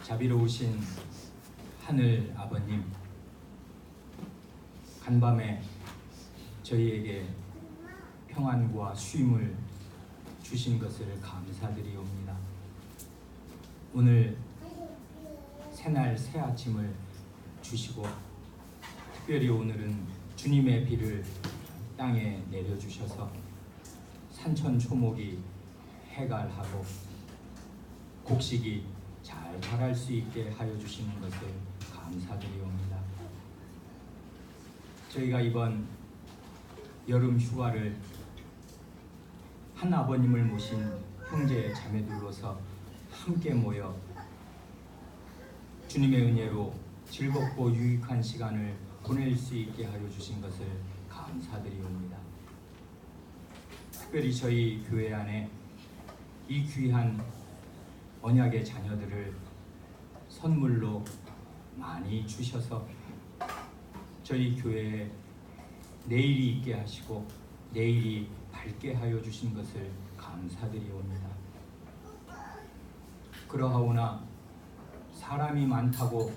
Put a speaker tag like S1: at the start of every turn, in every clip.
S1: 자비로우신 하늘 아버님, 간밤에 저희에게 평안과 쉼을 주신 것을 감사드리옵니다. 오늘 새날 새 아침을 주시고 특별히 오늘은 주님의 비를 땅에 내려주셔서 산천 초목이 해갈하고 곡식이 잘 자랄 수 있게 하여 주시는 것을 감사드리옵니다. 저희가 이번 여름 휴가를 한 아버님을 모신 형제 자매들로서 함께 모여 주님의 은혜로 즐겁고 유익한 시간을 보낼 수 있게 하여 주신 것을 감사드리옵니다. 특별히 저희 교회 안에 이 귀한 언약의 자녀들을 선물로 많이 주셔서 저희 교회에 내일이 있게 하시고 내일이 밝게 하여 주신 것을 감사드리옵니다. 그러하오나 사람이 많다고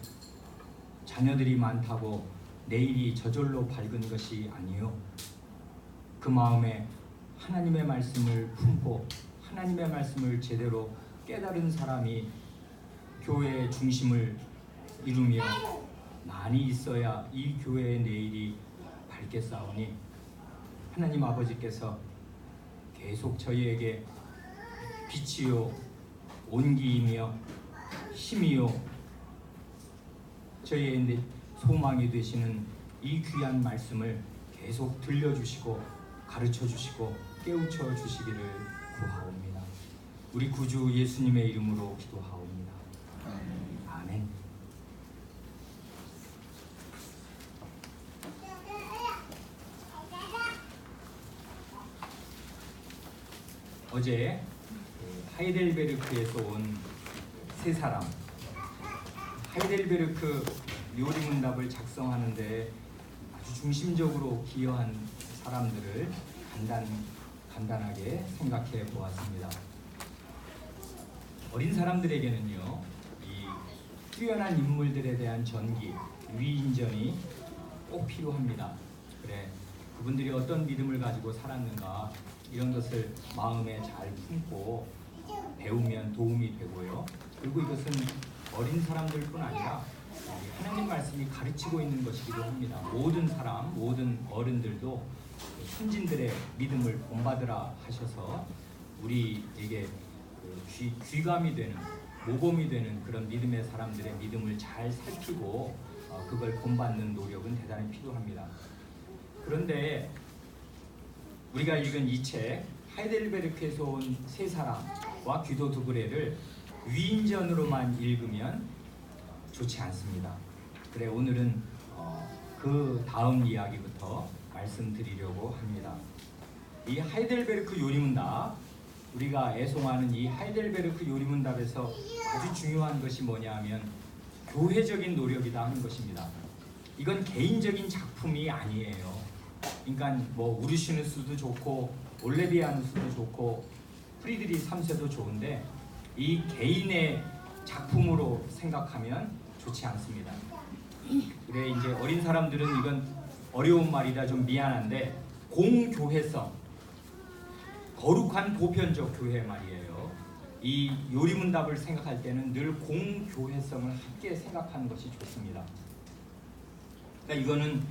S1: 자녀들이 많다고 내일이 저절로 밝은 것이 아니요, 그 마음에 하나님의 말씀을 품고 하나님의 말씀을 제대로 깨달은 사람이 교회의 중심을 이루며 많이 있어야 이 교회의 내일이 밝겠사오니 하나님 아버지께서 계속 저희에게 빛이요 온기이며 힘이요 저희의 소망이 되시는 이 귀한 말씀을 계속 들려주시고 가르쳐주시고 깨우쳐 주시기를 구하옵니다. 우리 구주 예수님의 이름으로 기도하옵니다. 아멘. 어제 하이델베르크에서 온 세 사람, 하이델베르크 요리문답을 작성하는데 아주 중심적으로 기여한 사람들을 간단하게 생각해 보았습니다. 어린 사람들에게는요, 이 뛰어난 인물들에 대한 전기, 위인전이 꼭 필요합니다. 그래, 그분들이 어떤 믿음을 가지고 살았는가 이런 것을 마음에 잘 품고 배우면 도움이 되고요. 그리고 이것은 어린 사람들뿐 아니라 하나님 말씀이 가르치고 있는 것이기도 합니다. 모든 사람, 모든 어른들도 선진들의 믿음을 본받으라 하셔서 우리에게 귀감이 되는, 모범이 되는 그런 믿음의 사람들의 믿음을 잘 살피고 그걸 본받는 노력은 대단히 필요합니다. 그런데 우리가 읽은 이 책 하이델베르크에서 온 세 사람과 귀도 두그레를 위인전으로만 읽으면 좋지 않습니다. 그래, 오늘은 그 다음 이야기부터 말씀드리려고 합니다. 이 하이델베르크 요리문답, 우리가 애송하는 이 하이델베르크 요리문답에서 아주 중요한 것이 뭐냐 하면 교회적인 노력이다 하는 것입니다. 이건 개인적인 작품이 아니에요. 그러니까 뭐 우르시누스도 좋고 올레비아누스도 좋고 프리드리 3세도 좋은데 이 개인의 작품으로 생각하면 좋지 않습니다. 그래, 이제 어린 사람들은 이건 어려운 말이다, 좀 미안한데 공교회성, 거룩한 보편적 교회 말이에요. 이 요리문답을 생각할 때는 늘 공교회성을 함께 생각하는 것이 좋습니다. 그러니까 이거는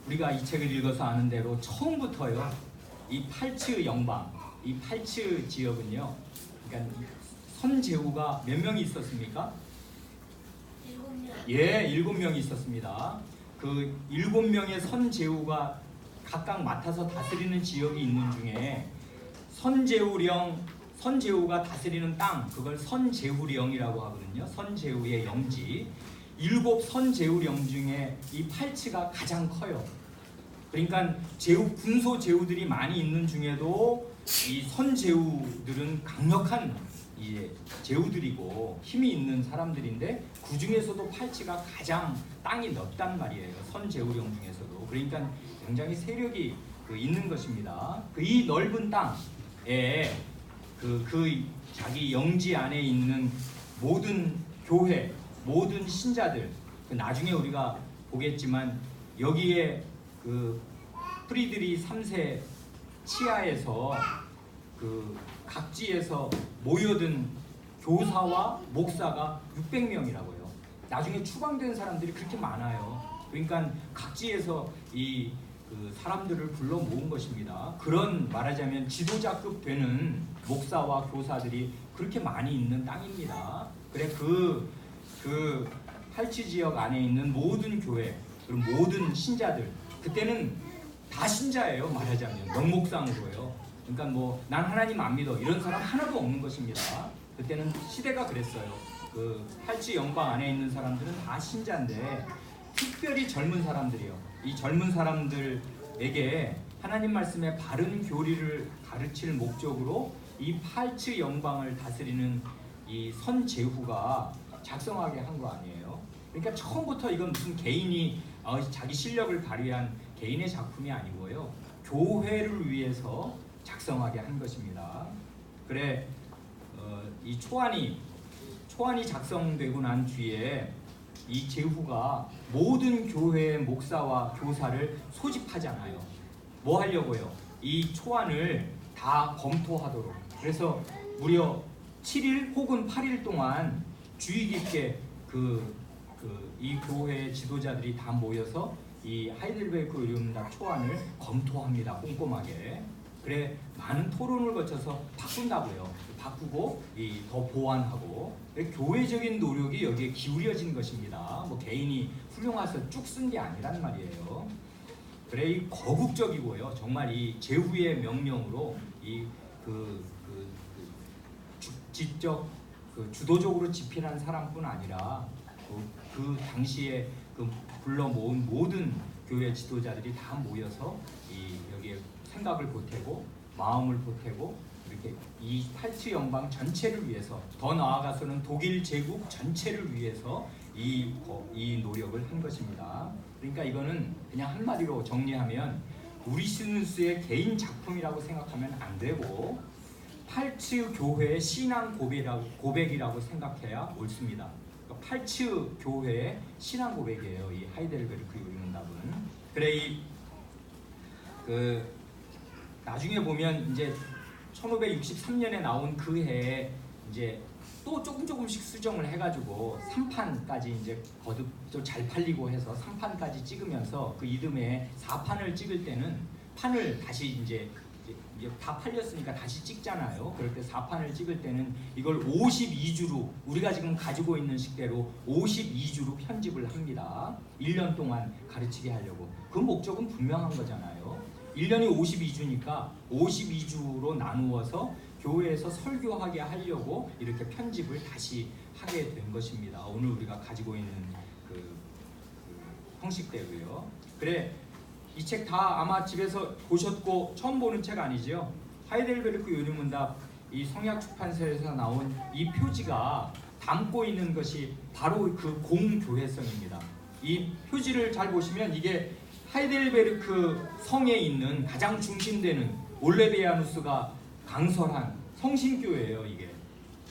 S1: 우리가 이 책을 읽어서 아는 대로 처음부터요, 이 팔츠 영방, 이 팔츠 지역은요, 그러니까 선제후가 몇 명이 있었습니까? 7명. 예, 7명이 있었습니다. 그 7명의 선제후가 각각 맡아서 다스리는 지역이 있는 중에 선제후가 다스리는 땅, 그걸 선제후령이라고 하거든요. 선제후의 영지. 7 선제후령 중에 이 팔츠가 가장 커요. 그러니까 군소 제후들이 많이 있는 중에도 이 선제후들은 강력한 제후들이고 힘이 있는 사람들인데 그 중에서도 팔츠가 가장 땅이 넓단 말이에요. 선제후령 중에서도. 그러니까 굉장히 세력이 있는 것입니다. 이 넓은 땅에 자기 영지 안에 있는 모든 교회, 모든 신자들, 나중에 우리가 보겠지만 여기에 그 프리드리 3세 치하에서 그 각지에서 모여든 교사와 목사가 600명이라고요. 나중에 추방된 사람들이 그렇게 많아요. 그러니까 각지에서 이 그 사람들을 불러 모은 것입니다. 그런 말하자면 지도자급 되는 목사와 교사들이 그렇게 많이 있는 땅입니다. 그래 그 팔치 지역 안에 있는 모든 교회 그리고 모든 신자들 그때는 다 신자예요. 말하자면 명목상으로요. 그러니까 뭐 난 하나님 안 믿어 이런 사람 하나도 없는 것입니다. 그때는 시대가 그랬어요. 그 팔찌 영광 안에 있는 사람들은 다 신자인데 특별히 젊은 사람들이요. 이 젊은 사람들에게 하나님 말씀의 바른 교리를 가르칠 목적으로 이 팔찌 영광을 다스리는 이 선제후가 작성하게 한 거 아니에요. 그러니까 처음부터 이건 무슨 개인이 자기 실력을 발휘한 개인의 작품이 아니고요. 교회를 위해서 작성하게 한 것입니다. 그래 이 초안이 작성되고 난 뒤에 이 제후가 모든 교회의 목사와 교사를 소집하잖아요. 뭐 하려고요? 이 초안을 다 검토하도록. 그래서 무려 7일 혹은 8일 동안 주의 깊게 이 교회 지도자들이 다 모여서 이 하이델베르크 의료문답 초안을 검토합니다. 꼼꼼하게. 그래 많은 토론을 거쳐서 바꾼다고요. 바꾸고 더 보완하고 교회적인 노력이 여기에 기울여진 것입니다. 뭐 개인이 훌륭해서 쭉 쓴 게 아니란 말이에요. 그래 이 거국적이고요. 정말 이 제후의 명령으로 직접 주도적으로 집필한 사람뿐 아니라 그 당시에 불러 모은 모든 교회 지도자들이 다 모여서 여기에 생각을 보태고 마음을 보태고 이렇게 이 팔찌 영광 전체를 위해서 더 나아가서는 독일 제국 전체를 위해서 이 노력을 한 것입니다. 그러니까 이거는 그냥 한마디로 정리하면 우리시누스의 개인 작품이라고 생각하면 안 되고 팔치 교회의 신앙 고백이라고 생각해야 옳습니다. 그러니까 팔치 교회의 신앙 고백이에요. 이 하이델베르크 요리문답은. 그래 나중에 보면 이제 1563년에 나온 그 해에 이제 또 조금씩 수정을 해가지고 3판까지 이제 거듭 좀 잘 팔리고 해서 3판까지 찍으면서 그 이듬해 4판을 찍을 때는 판을 다시 이제 다 팔렸으니까 다시 찍잖아요. 그럴 때 4판을 찍을 때는 이걸 52주로 우리가 지금 가지고 있는 식대로 52주로 편집을 합니다. 1년 동안 가르치게 하려고. 그 목적은 분명한 거잖아요. 1년이 52주니까 52주로 나누어서 교회에서 설교하게 하려고 이렇게 편집을 다시 하게 된 것입니다. 오늘 우리가 가지고 있는 그 형식대로요. 그래 이 책 다 아마 집에서 보셨고 처음 보는 책 아니죠? 하이델베르크 요리문답 이 성약 출판사에서 나온 이 표지가 담고 있는 것이 바로 그 공교회성입니다. 이 표지를 잘 보시면 이게 하이델베르크 성에 있는 가장 중심되는 올레비아누스가 강설한 성신교회예요. 이게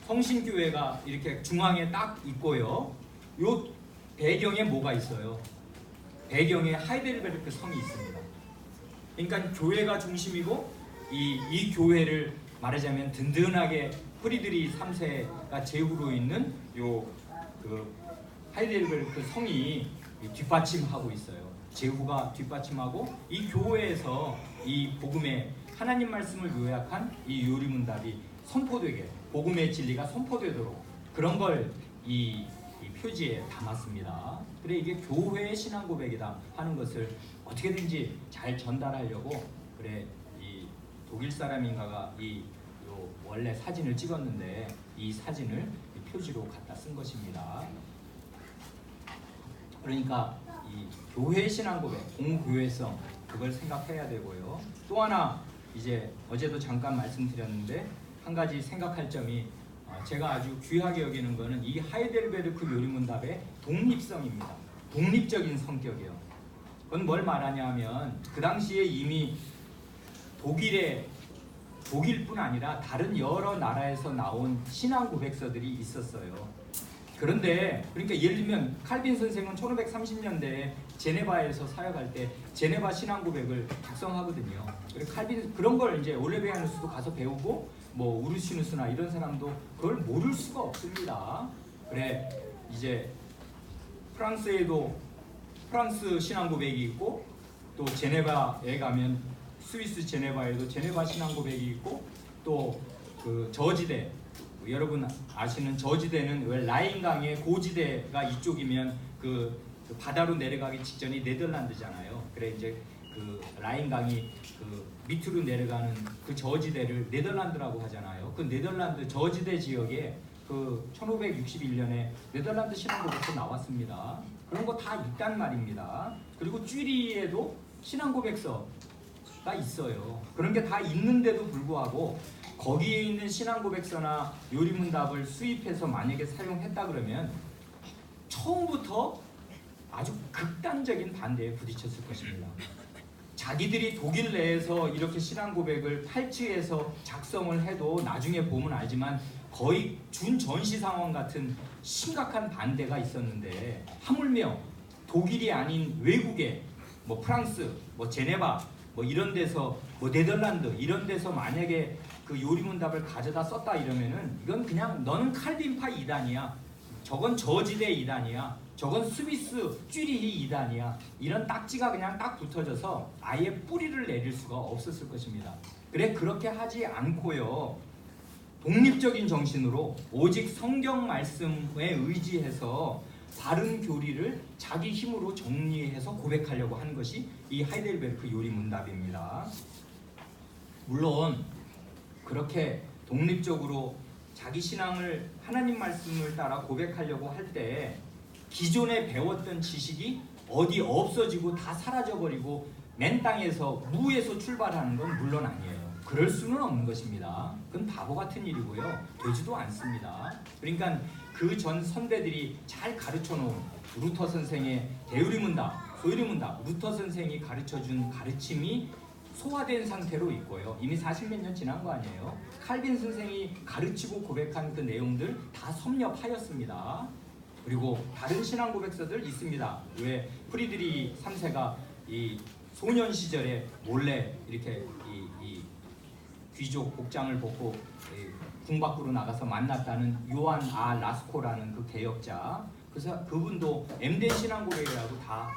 S1: 성신교회가 이렇게 중앙에 딱 있고요. 요 배경에 뭐가 있어요? 배경에 하이델베르크 성이 있습니다. 그러니까 교회가 중심이고 이 교회를 말하자면 든든하게 프리드리 3세가 제후로 있는 하이델베르크 성이 뒷받침하고 있어요. 제후가 뒷받침하고 이 교회에서 이 복음의 하나님 말씀을 요약한 이 요리문답이 선포되게 복음의 진리가 선포되도록 그런 걸 이 표지에 담았습니다. 그래 이게 교회의 신앙 고백이다 하는 것을 어떻게든지 잘 전달하려고 그래 이 독일 사람인가가 원래 사진을 찍었는데 이 사진을 이 표지로 갖다 쓴 것입니다. 그러니까 이 교회의 신앙 고백, 공교회성 그걸 생각해야 되고요. 또 하나 이제 어제도 잠깐 말씀드렸는데 한 가지 생각할 점이 제가 아주 귀하게 여기는 거는 이 하이델베르크 요리문답의 독립성입니다. 독립적인 성격이요. 그건 뭘 말하냐면 그 당시에 이미 독일뿐 아니라 다른 여러 나라에서 나온 신앙 고백서들이 있었어요. 그런데 그러니까 예를 들면 칼빈 선생은 1530년대에 제네바에서 사역할 때 제네바 신앙 고백을 작성하거든요. 그래서 칼빈 그런 걸 이제 올레베아누스도 가서 배우고 뭐 우르시누스나 이런 사람도 그걸 모를 수가 없습니다. 그래 이제 프랑스에도 프랑스 신앙 고백이 있고 또 제네바에 가면 스위스 제네바에도 제네바 신앙 고백이 있고 또 그 저지대 여러분 아시는 저지대는 왜 라인강의 고지대가 이쪽이면 그 바다로 내려가기 직전이 네덜란드잖아요. 그래 이제 그 라인강이 그 밑으로 내려가는 그 저지대를 네덜란드라고 하잖아요. 그 네덜란드 저지대 지역에 그 1561년에 네덜란드 신앙고백서 나왔습니다. 그런 거 다 있단 말입니다. 그리고 쥐리에도 신앙고백서가 있어요. 그런 게 다 있는데도 불구하고 거기에 있는 신앙고백서나 요리문답을 수입해서 만약에 사용했다 그러면 처음부터 아주 극단적인 반대에 부딪혔을 것입니다. 자기들이 독일 내에서 이렇게 신앙고백을 탈취해서 작성을 해도 나중에 보면 알지만 거의 준전시 상황 같은 심각한 반대가 있었는데 하물며 독일이 아닌 외국에 뭐 프랑스, 뭐 제네바 뭐 이런 데서 뭐 네덜란드 이런 데서 만약에 그 요리문답을 가져다 썼다 이러면은 이건 그냥 너는 칼빈파 이단이야. 저건 저지대 이단이야. 저건 스위스 쥐리히 이단이야. 이런 딱지가 그냥 딱 붙어져서 아예 뿌리를 내릴 수가 없었을 것입니다. 그래 그렇게 하지 않고요. 독립적인 정신으로 오직 성경 말씀에 의지해서 바른 교리를 자기 힘으로 정리해서 고백하려고 하는 것이 이 하이델베르크 요리문답입니다. 물론 그렇게 독립적으로 자기 신앙을 하나님 말씀을 따라 고백하려고 할 때 기존에 배웠던 지식이 어디 없어지고 다 사라져버리고 맨 땅에서 무에서 출발하는 건 물론 아니에요. 그럴 수는 없는 것입니다. 그건 바보 같은 일이고요. 되지도 않습니다. 그러니까 그 전 선배들이 잘 가르쳐 놓은 루터 선생의 대유리문답, 소유리문답, 루터 선생이 가르쳐준 가르침이 소화된 상태로 있고요. 이미 40몇 년 지난 거 아니에요. 칼빈 선생이 가르치고 고백한 그 내용들 다 섭렵하였습니다. 그리고 다른 신앙 고백서들 있습니다. 왜 프리드리 3세가 이 소년 시절에 몰래 이렇게 이 귀족 복장을 벗고 궁 밖으로 나가서 만났다는 요한 아 라스코라는 그 개혁자. 그래서 그분도 엠덴 신앙 고백이라고 다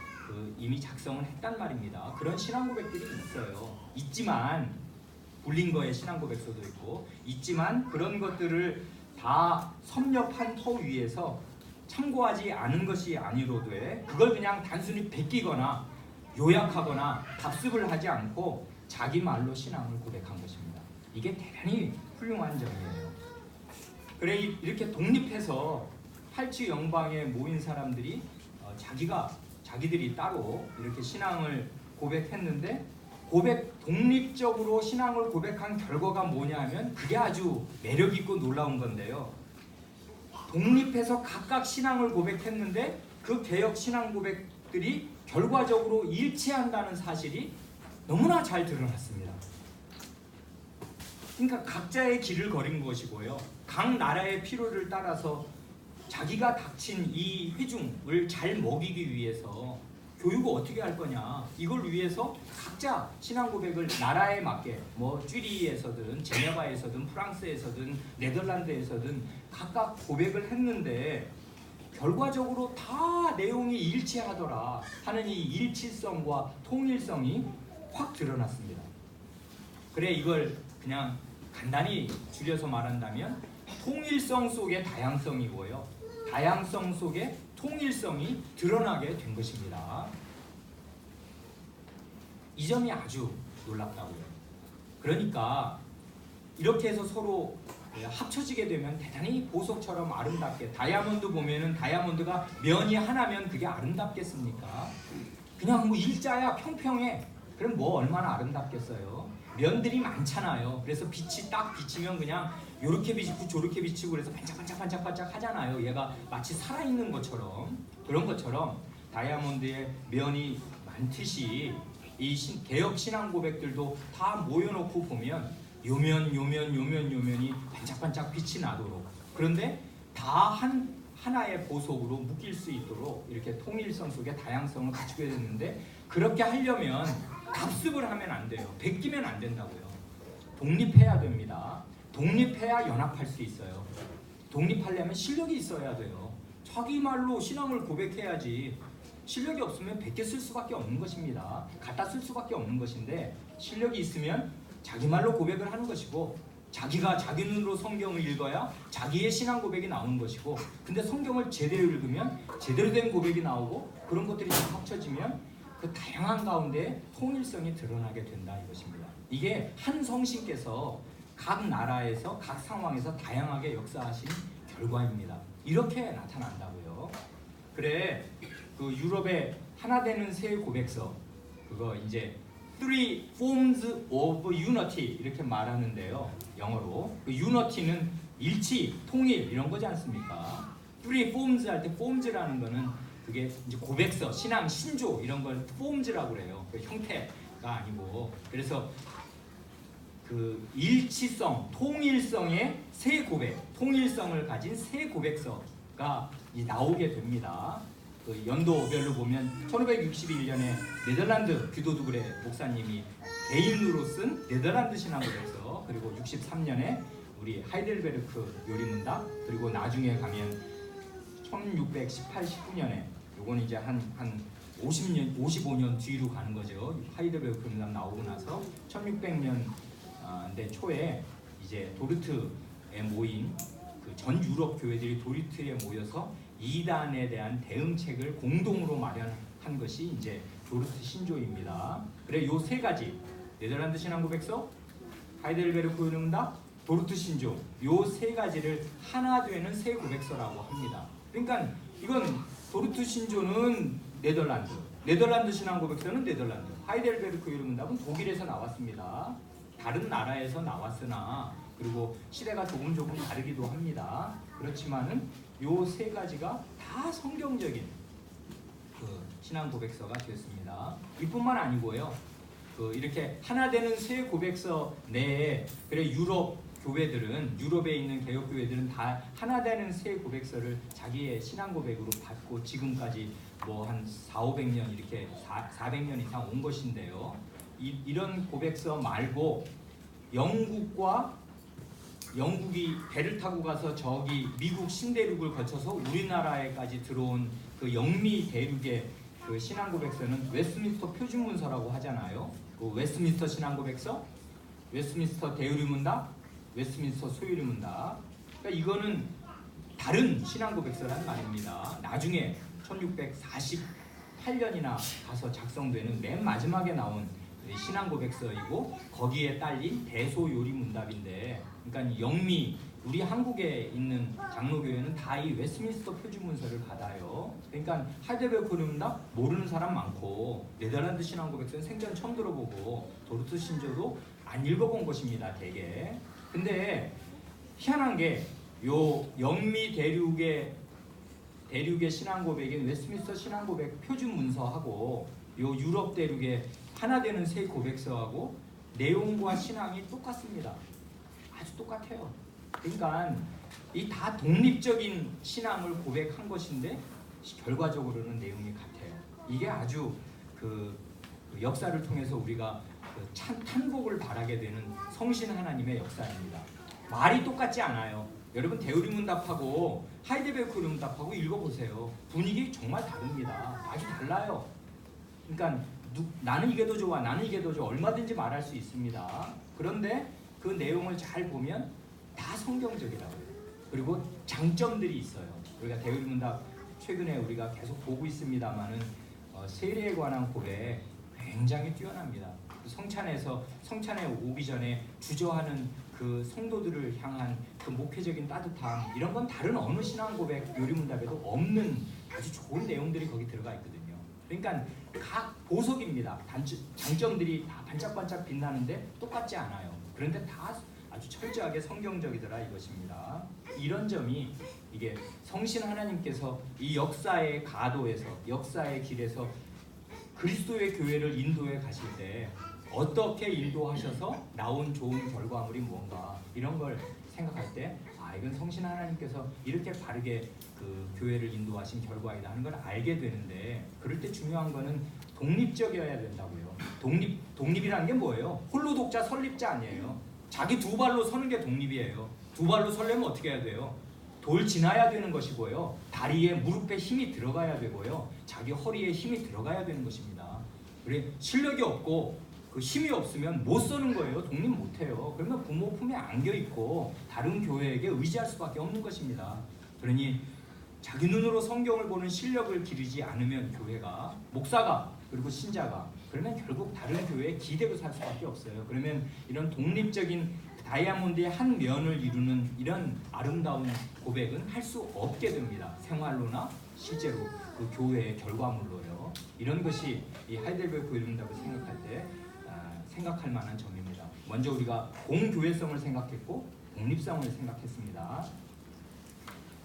S1: 이미 작성을 했단 말입니다. 그런 신앙 고백들이 있어요. 있지만 불린거의 신앙 고백서도 있고 있지만 그런 것들을 다 섭렵한 터 위에서 참고하지 않은 것이 아니로되 그걸 그냥 단순히 베끼거나 요약하거나 답습을 하지 않고 자기 말로 신앙을 고백한 것입니다. 이게 대단히 훌륭한 점이에요. 그래 이렇게 독립해서 팔치 영방에 모인 사람들이 자기들이 따로 이렇게 신앙을 고백했는데 독립적으로 신앙을 고백한 결과가 뭐냐 하면 그게 아주 매력있고 놀라운 건데요. 독립해서 각각 신앙을 고백했는데 그 개혁 신앙 고백들이 결과적으로 일치한다는 사실이 너무나 잘 드러났습니다. 그러니까 각자의 길을 걸은 것이고요. 각 나라의 필요를 따라서 자기가 닥친 이 회중을 잘 먹이기 위해서 교육을 어떻게 할 거냐 이걸 위해서 각자 신앙 고백을 나라에 맞게 뭐 쥐리히에서든 제네바에서든 프랑스에서든 네덜란드에서든 각각 고백을 했는데 결과적으로 다 내용이 일치하더라 하는 이 일치성과 통일성이 확 드러났습니다. 그래 이걸 그냥 간단히 줄여서 말한다면 통일성 속에 다양성이고요. 다양성 속에 통일성이 드러나게 된 것입니다. 이 점이 아주 놀랍다고요. 그러니까 이렇게 해서 서로 합쳐지게 되면 대단히 보석처럼 아름답게 다이아몬드 보면은 다이아몬드가 면이 하나면 그게 아름답겠습니까? 그냥 뭐 일자야 평평해. 그럼 뭐 얼마나 아름답겠어요. 면들이 많잖아요. 그래서 빛이 딱 비치면 그냥 요렇게 비치고 저렇게 비치고 그래서 반짝반짝 하잖아요. 얘가 마치 살아있는 것처럼. 그런 것처럼 다이아몬드의 면이 많듯이 이 개혁 신앙 고백들도 다 모여놓고 보면 요면이 반짝반짝 빛이 나도록. 그런데 다 한 하나의 보석으로 묶일 수 있도록 이렇게 통일성 속에 다양성을 갖추게 됐는데, 그렇게 하려면 갑습을 하면 안 돼요. 베끼면 안 된다고요. 독립해야 됩니다. 독립해야 연합할 수 있어요. 독립하려면 실력이 있어야 돼요. 자기 말로 신앙을 고백해야지. 실력이 없으면 베껴 쓸 수밖에 없는 것입니다. 갖다 쓸 수밖에 없는 것인데, 실력이 있으면 자기 말로 고백을 하는 것이고, 자기가 자기 눈으로 성경을 읽어야 자기의 신앙 고백이 나오는 것이고, 근데 성경을 제대로 읽으면 제대로 된 고백이 나오고, 그런 것들이 다 합쳐지면 그 다양한 가운데 통일성이 드러나게 된다 이것입니다. 이게 한 성신께서 각 나라에서 각 상황에서 다양하게 역사하신 결과입니다. 이렇게 나타난다고요. 그래, 그 유럽의 하나 되는 새 고백서, 그거 이제 Three Forms of Unity 이렇게 말하는데요. 영어로 그 Unity는 일치, 통일 이런 거지 않습니까? Three Forms 할 때 Forms라는 거는 그게 이제 고백서, 신앙, 신조 이런 걸 Forms라고 그래요. 그 형태가 아니고. 그래서 그 일치성, 통일성의 새 고백, 통일성을 가진 새 고백서가 나오게 됩니다. 그 연도별로 보면 1561년에 네덜란드 규도두그레 목사님이 개인으로 쓴 네덜란드 신앙고백서, 그리고 63년에 우리 하이델베르크 요리문답, 그리고 나중에 가면 1618, 19년에 요거는 이제 한 50년, 55년 뒤로 가는 거죠. 하이델베르크 요리문답 나오고 나서 1600년 초에 이제 도르트에 모인 그 전 유럽 교회들이 도르트에 모여서 이단에 대한 대응책을 공동으로 마련한 것이 이제 도르트 신조입니다. 그래, 요 세 가지, 네덜란드 신앙고백서, 하이델베르크 요리문답, 도르트 신조, 요 세 가지를 하나 되는 새 고백서라고 합니다. 그러니까 이건 도르트 신조는 네덜란드, 네덜란드 신앙고백서는 네덜란드, 하이델베르크 요리문답은 독일에서 나왔습니다. 다른 나라에서 나왔으나, 그리고 시대가 조금 다르기도 합니다. 그렇지만은 요 세 가지가 다 성경적인 그 신앙 고백서가 되었습니다. 이뿐만 아니고요. 그 이렇게 하나 되는 새 고백서 내에, 그래 유럽 교회들은, 유럽에 있는 개혁 교회들은 다 하나 되는 새 고백서를 자기의 신앙 고백으로 받고 지금까지 뭐 한 400~500년 이렇게 400년 이상 온 것인데요. 이런 고백서 말고 영국이 배를 타고 가서 저기 미국 신대륙을 거쳐서 우리나라에까지 들어온 그 영미 대륙의 그 신앙 고백서는 웨스트민스터 표준문서라고 하잖아요. 그 웨스트민스터 신앙 고백서, 웨스트민스터 대유리문답, 웨스트민스터 소유리문답. 그러니까 이거는 다른 신앙 고백서라는 말입니다. 나중에 1648년이나 가서 작성되는 맨 마지막에 나온 신앙 고백서이고, 거기에 딸린 대소요리문답인데, 그러니까 영미, 우리 한국에 있는 장로교회는 다 이 웨스트민스터 표준문서를 받아요. 그러니까 하이델베르크 요리문답 모르는 사람 많고, 네덜란드 신앙 고백서는 생전 처음 들어보고, 도르트 신조도 안 읽어본 것입니다, 대개. 근데 희한한 게 요 영미 대륙의 신앙 고백인 웨스트민스터 신앙 고백 표준 문서하고 요 유럽 대륙의 하나 되는 새 고백서하고 내용과 신앙이 똑같습니다. 아주 똑같아요. 그러니까 이 다 독립적인 신앙을 고백한 것인데 결과적으로는 내용이 같아요. 이게 아주 그 역사를 통해서 우리가 그 탄복을 바라게 되는 성신 하나님의 역사입니다. 말이 똑같지 않아요. 여러분 대우리문답하고 하이델베르크 요리문답하고 읽어보세요. 분위기 정말 다릅니다. 아주 달라요. 그러니까 나는 이게 더 좋아, 나는 이게 더 좋아, 얼마든지 말할 수 있습니다. 그런데 그 내용을 잘 보면 다 성경적이라고요. 그리고 장점들이 있어요. 우리가 대우리문답 최근에 우리가 계속 보고 있습니다만은 세례에 관한 고백 굉장히 뛰어납니다. 성찬에 오기 전에 주저하는 그 성도들을 향한 그 목회적인 따뜻함, 이런 건 다른 어느 신앙 고백 요리문답에도 없는 아주 좋은 내용들이 거기 들어가 있거든요. 그러니까 각 보석입니다. 장점들이 다 반짝반짝 빛나는데 똑같지 않아요. 그런데 다 아주 철저하게 성경적이더라 이것입니다. 이런 점이 이게 성신 하나님께서 이 역사의 가도에서, 역사의 길에서 그리스도의 교회를 인도해 가실 때 어떻게 인도하셔서 나온 좋은 결과물이 뭔가 이런 걸 생각할 때 이건 성신 하나님께서 이렇게 바르게 그 교회를 인도하신 결과이다 하는 걸 알게 되는데, 그럴 때 중요한 거는 독립적이어야 된다고요. 독립이라는 게 뭐예요? 홀로 독자 설립자 아니에요. 자기 두 발로 서는 게 독립이에요. 두 발로 서려면 어떻게 해야 돼요? 돌 지나야 되는 것이고요. 다리에 무릎에 힘이 들어가야 되고요. 자기 허리에 힘이 들어가야 되는 것입니다. 그래 실력이 없고 그 힘이 없으면 못 서는 거예요. 독립 못 해요. 그러면 부모 품에 안겨 있고 다른 교회에게 의지할 수밖에 없는 것입니다. 그러니 자기 눈으로 성경을 보는 실력을 기르지 않으면 교회가, 목사가, 그리고 신자가, 그러면 결국 다른 교회에 기대고 살 수밖에 없어요. 그러면 이런 독립적인 다이아몬드의 한 면을 이루는 이런 아름다운 고백은 할 수 없게 됩니다. 생활로나 실제로 그 교회의 결과물로요. 이런 것이 이 하이델베르크 교회론답을 생각할 때 생각할 만한 점입니다. 먼저 우리가 공교회성을 생각했고 독립성을 생각했습니다.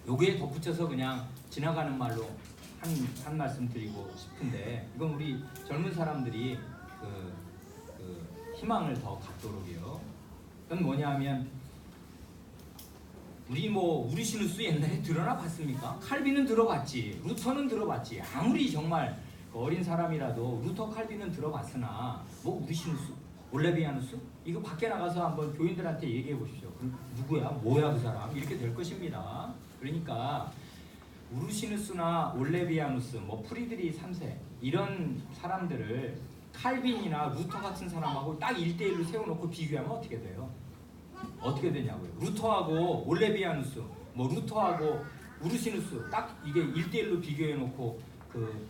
S1: 여기에 덧붙여서 그냥 지나가는 말로 한 말씀 드리고 싶은데, 이건 우리 젊은 사람들이 그 희망을 더 갖도록이요. 그건 뭐냐면 우리 시누스 옛날에 들어나 봤습니까? 칼빈은 들어봤지, 루터는 들어봤지. 아무리 정말 어린 사람이라도 루터, 칼빈은 들어봤으나 우리 시누스, 올레비아누스 이거 밖에 나가서 한번 교인들한테 얘기해 보십시오. 그럼 누구야? 뭐야 그 사람? 이렇게 될 것입니다. 그러니까 우르시누스나 올레비아누스, 프리드리 3세 이런 사람들을 칼빈이나 루터 같은 사람하고 딱 1대1로 세워놓고 비교하면 어떻게 돼요? 어떻게 되냐고요? 루터하고 올레비아누스, 루터하고 우르시누스 딱 이게 1대1로 비교해놓고 그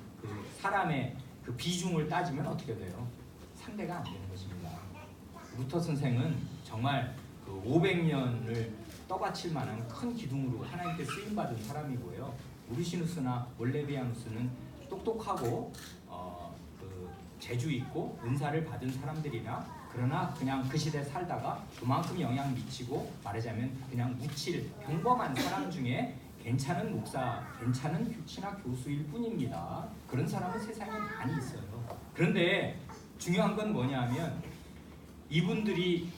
S1: 사람의 그 비중을 따지면 어떻게 돼요? 상대가 안 되는 것입니다. 루터 선생은 정말 그 500년을 떠받칠 만한 큰 기둥으로 하나님께 쓰임받은 사람이고요. 우르시누스나 올레비아누스는 똑똑하고 그 재주 있고 은사를 받은 사람들이나, 그러나 그냥 그 시대 살다가 그만큼 영향 미치고 말하자면 그냥 묻힐 평범한 사람 중에 괜찮은 목사, 괜찮은 신학 교수일 뿐입니다. 그런 사람은 세상에 많이 있어요. 그런데 중요한 건 뭐냐면 이분들이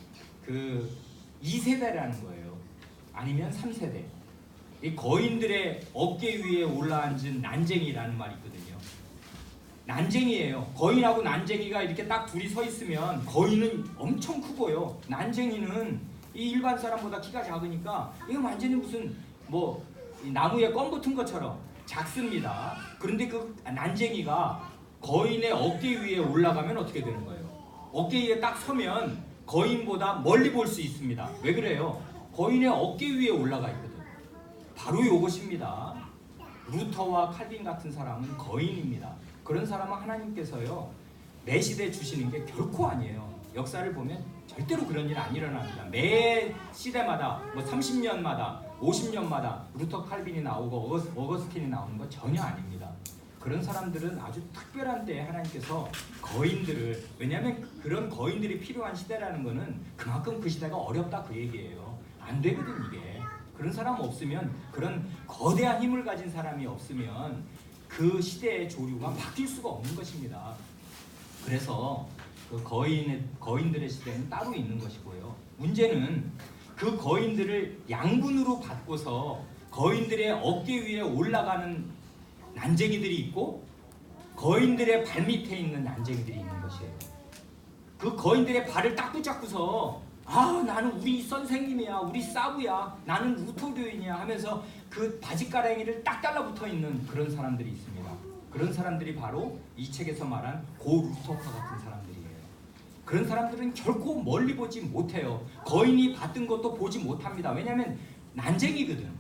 S1: 그 2세대라는 거예요. 아니면 3세대. 이 거인들의 어깨 위에 올라앉은 난쟁이라는 말이 있거든요. 난쟁이에요. 거인하고 난쟁이가 이렇게 딱 둘이 서 있으면 거인은 엄청 크고요. 난쟁이는 이 일반 사람보다 키가 작으니까 이거 완전히 무슨 나무에 껌 붙은 것처럼 작습니다. 그런데 그 난쟁이가 거인의 어깨 위에 올라가면 어떻게 되는 거예요? 어깨 위에 딱 서면 거인보다 멀리 볼 수 있습니다. 왜 그래요? 거인의 어깨 위에 올라가 있거든. 바로 이것입니다. 루터와 칼빈 같은 사람은 거인입니다. 그런 사람은 하나님께서요 매 시대 주시는 게 결코 아니에요. 역사를 보면 절대로 그런 일 안 일어납니다. 매 시대마다 30년마다 50년마다 루터, 칼빈이 나오고 어거스틴이 나오는 거 전혀 아닙니다. 그런 사람들은 아주 특별한 때에 하나님께서 거인들을, 왜냐하면 그런 거인들이 필요한 시대라는 거는 그만큼 그 시대가 어렵다 그 얘기예요. 안 되거든 이게. 그런 사람 없으면, 그런 거대한 힘을 가진 사람이 없으면 그 시대의 조류가 바뀔 수가 없는 것입니다. 그래서 그 거인들의 시대는 따로 있는 것이고요. 문제는 그 거인들을 양분으로 받고서 거인들의 어깨 위에 올라가는 난쟁이들이 있고 거인들의 발밑에 있는 난쟁이들이 있는 것이에요. 그 거인들의 발을 딱 붙잡고서 나는 우리 선생님이야, 우리 사부야, 나는 루터교인이야 하면서 그 바지가랑이를 딱 달라붙어 있는 그런 사람들이 있습니다. 그런 사람들이 바로 이 책에서 말한 고루터파 같은 사람들이에요. 그런 사람들은 결코 멀리 보지 못해요. 거인이 봤던 것도 보지 못합니다. 왜냐하면 난쟁이거든.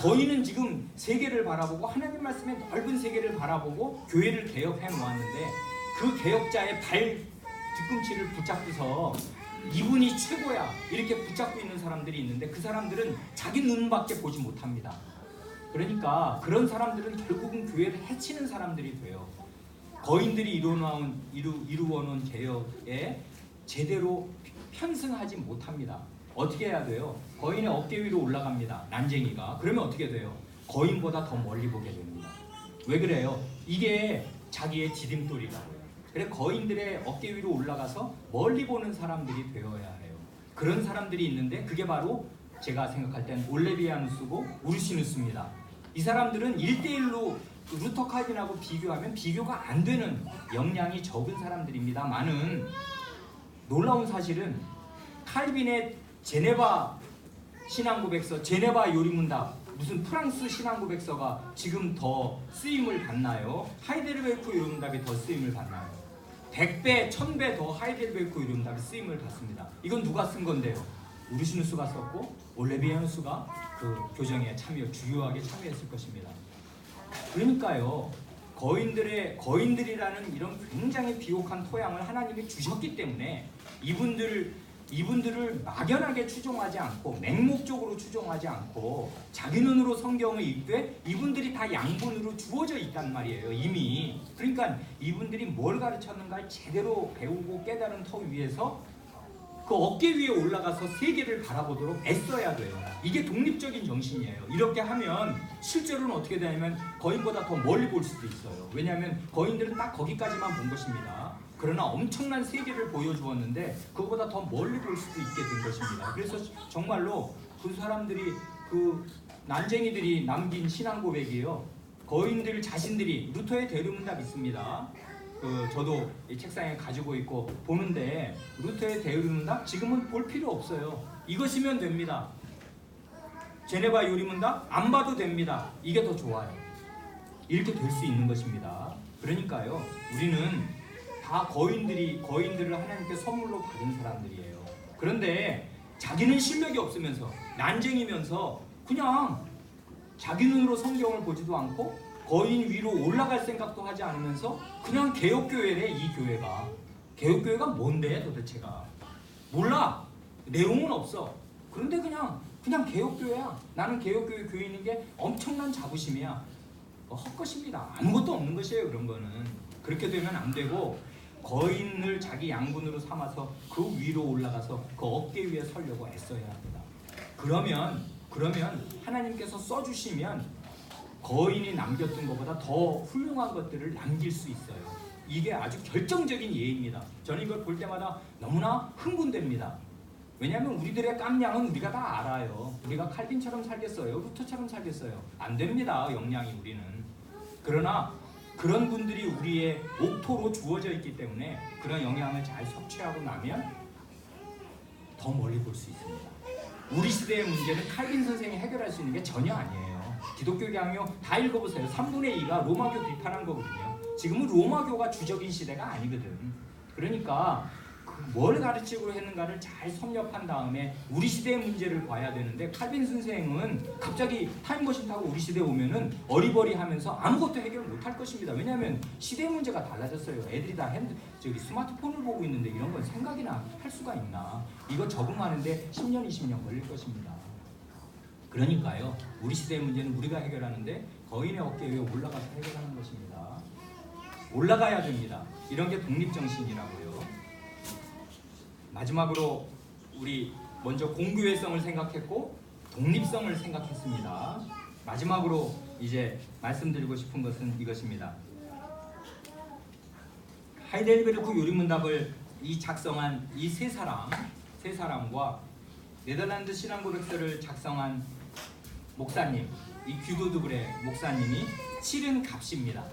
S1: 거인은 지금 세계를 바라보고 하나님 말씀의 넓은 세계를 바라보고 교회를 개혁해 놓았는데, 그 개혁자의 발 뒤꿈치를 붙잡고서 이분이 최고야 이렇게 붙잡고 있는 사람들이 있는데, 그 사람들은 자기 눈밖에 보지 못합니다. 그러니까 그런 사람들은 결국은 교회를 해치는 사람들이 돼요. 거인들이 이루어놓은 개혁에 제대로 편승하지 못합니다. 어떻게 해야 돼요? 거인의 어깨 위로 올라갑니다. 난쟁이가. 그러면 어떻게 돼요? 거인보다 더 멀리 보게 됩니다. 왜 그래요? 이게 자기의 디딤돌이라고요. 그래 거인들의 어깨 위로 올라가서 멀리 보는 사람들이 되어야 해요. 그런 사람들이 있는데 그게 바로 제가 생각할 땐 올레비아누스고 우르시누스입니다. 이 사람들은 1대1로 루터 칼빈하고 비교하면 비교가 안 되는 역량이 적은 사람들입니다만은 놀라운 사실은 칼빈의 제네바 신앙고백서, 제네바 요리문답, 무슨 프랑스 신앙고백서가 지금 더 쓰임을 받나요? 하이델베르크 요리문답이 더 쓰임을 받나요? 100배, 1000배 더 하이델베르크 요리문답이 쓰임을 받습니다. 이건 누가 쓴 건데요? 우르시누스가 썼고 올레비아누스가 그 교정에 주요하게 참여했을 것입니다. 그러니까요, 거인들이라는 이런 굉장히 비옥한 토양을 하나님이 주셨기 때문에 이분들을 막연하게 추종하지 않고 맹목적으로 추종하지 않고 자기 눈으로 성경을 읽되 이분들이 다 양분으로 주어져 있단 말이에요, 이미. 그러니까 이분들이 뭘 가르쳤는가를 제대로 배우고 깨달은 터 위에서 그 어깨 위에 올라가서 세계를 바라보도록 애써야 돼요. 이게 독립적인 정신이에요. 이렇게 하면 실제로는 어떻게 되냐면 거인보다 더 멀리 볼 수도 있어요. 왜냐하면 거인들은 딱 거기까지만 본 것입니다. 그러나 엄청난 세계를 보여주었는데 그거보다 더 멀리 볼 수도 있게 된 것입니다. 그래서 정말로 그 사람들이, 그 난쟁이들이 남긴 신앙 고백이에요. 거인들 자신들이 루터의 대류문답 있습니다. 저도 이 책상에 가지고 있고 보는데 루터의 대류문답 지금은 볼 필요 없어요. 이것이면 됩니다. 제네바 요리문답 안 봐도 됩니다. 이게 더 좋아요. 이렇게 될 수 있는 것입니다. 그러니까요, 우리는 다 거인들을 하나님께 선물로 받은 사람들이에요. 그런데 자기는 실력이 없으면서 난쟁이면서 그냥 자기 눈으로 성경을 보지도 않고 거인 위로 올라갈 생각도 하지 않으면서 그냥 개혁교회래. 이 교회가 개혁교회가 뭔데 도대체가 몰라. 내용은 없어. 그런데 그냥 개혁교회야. 나는 개혁교회 교인인 게 엄청난 자부심이야. 헛것입니다. 아무것도 없는 것이에요. 그런 거는. 그렇게 되면 안 되고 거인을 자기 양분으로 삼아서 그 위로 올라가서 그 어깨 위에 서려고 애써야 합니다. 그러면 하나님께서 써주시면 거인이 남겼던 것보다 더 훌륭한 것들을 남길 수 있어요. 이게 아주 결정적인 예입니다. 저는 이걸 볼 때마다 너무나 흥분됩니다. 왜냐하면 우리들의 깜냥은 우리가 다 알아요. 우리가 칼빈처럼 살겠어요? 루터처럼 살겠어요? 안 됩니다. 역량이 우리는. 그러나 그런 분들이 우리의 옥토로 주어져 있기 때문에 그런 영향을 잘 섭취하고 나면 더 멀리 볼 수 있습니다. 우리 시대의 문제는 칼빈 선생이 해결할 수 있는 게 전혀 아니에요. 기독교 강요 다 읽어보세요. 3분의 2가 로마교 비판한 거거든요. 지금은 로마교가 주적인 시대가 아니거든. 그러니까 뭘 가르치고 했는가를 잘 섭렵한 다음에 우리 시대의 문제를 봐야 되는데 칼빈 선생은 갑자기 타임머신 타고 우리 시대에 오면은 어리버리하면서 아무것도 해결 못할 것입니다. 왜냐하면 시대 문제가 달라졌어요. 애들이 다 스마트폰을 보고 있는데 이런 건 생각이나 할 수가 있나. 이거 적응하는데 10년 20년 걸릴 것입니다. 그러니까요, 우리 시대의 문제는 우리가 해결하는데 거인의 어깨 위에 올라가서 해결하는 것입니다. 올라가야 됩니다. 이런 게 독립정신이라고요. 마지막으로 우리 먼저 공교회성을 생각했고 독립성을 생각했습니다. 마지막으로 이제 말씀드리고 싶은 것은 이것입니다. 하이델베르크 요리문답을 작성한 이 세 사람과 네덜란드 신앙고백서를 작성한 목사님, 이 규도드브레 목사님이 치른 값입니다.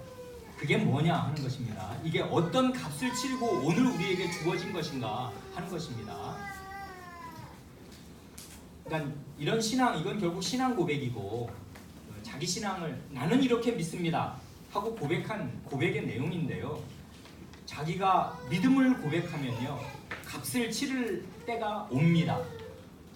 S1: 그게 뭐냐 하는 것입니다. 이게 어떤 값을 치르고 오늘 우리에게 주어진 것인가 하는 것입니다. 그러니까 이런 신앙, 이건 결국 신앙 고백이고 자기 신앙을 나는 이렇게 믿습니다 하고 고백한 고백의 내용인데요. 자기가 믿음을 고백하면요, 값을 치를 때가 옵니다.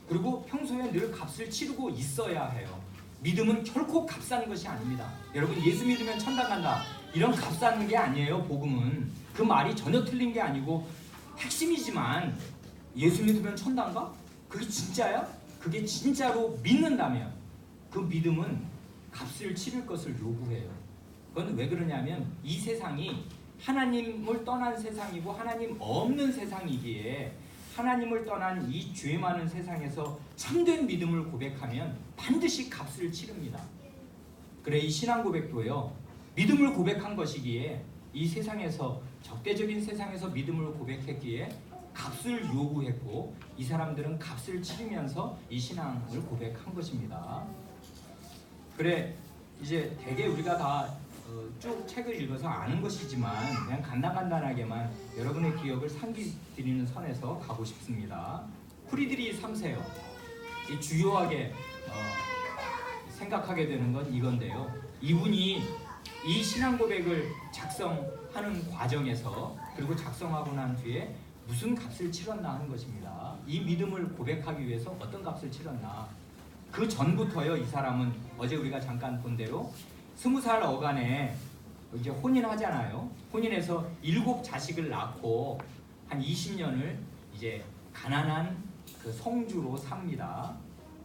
S1: 그리고 평소에 늘 값을 치르고 있어야 해요. 믿음은 결코 값싸는 것이 아닙니다. 여러분, 예수 믿으면 천당 간다, 이런 값싸는 게 아니에요. 복음은 그 말이 전혀 틀린 게 아니고 핵심이지만, 예수 믿으면 천당 가? 그게 진짜야? 그게 진짜로 믿는다면 그 믿음은 값을 치를 것을 요구해요. 그건 왜 그러냐면 이 세상이 하나님을 떠난 세상이고 하나님 없는 세상이기에 하나님을 떠난 이 죄 많은 세상에서 참된 믿음을 고백하면 반드시 값을 치릅니다. 그래, 이 신앙 고백도요, 믿음을 고백한 것이기에 이 세상에서 적대적인 세상에서 믿음을 고백했기에 값을 요구했고 이 사람들은 값을 치르면서 이 신앙을 고백한 것입니다. 그래 이제 대개 우리가 다 쭉 책을 읽어서 아는 것이지만 그냥 간단하게만 여러분의 기억을 상기드리는 선에서 가고 싶습니다. 프리드리히 3세요. 이 주요하게 생각하게 되는 건 이건데요. 이분이 이 신앙 고백을 작성하는 과정에서 그리고 작성하고 난 뒤에 무슨 값을 치렀나 하는 것입니다. 이 믿음을 고백하기 위해서 어떤 값을 치렀나. 그 전부터요. 이 사람은 어제 우리가 잠깐 본 대로 20살 어간에 이제 혼인하잖아요. 혼인해서 7 자식을 낳고 한 20년을 이제 가난한 그 성주로 삽니다.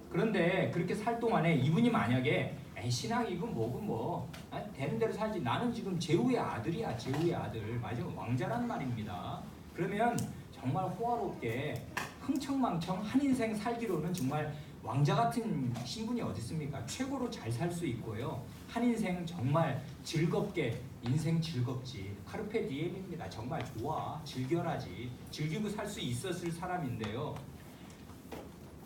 S1: 그런데 그렇게 살 동안에 이분이 만약에 신앙이고 뭐고 뭐 되는 대로 살지, 나는 지금 제후의 아들이야, 제후의 아들, 맞아, 왕자란 말입니다. 그러면 정말 호화롭게 흥청망청 한 인생 살기로는 정말 왕자 같은 신분이 어디 있습니까? 최고로 잘 살 수 있고요. 한 인생 정말 즐겁게, 인생 즐겁지, 카르페 디엠입니다. 정말 좋아, 즐겨라지, 즐기고 살 수 있었을 사람인데요.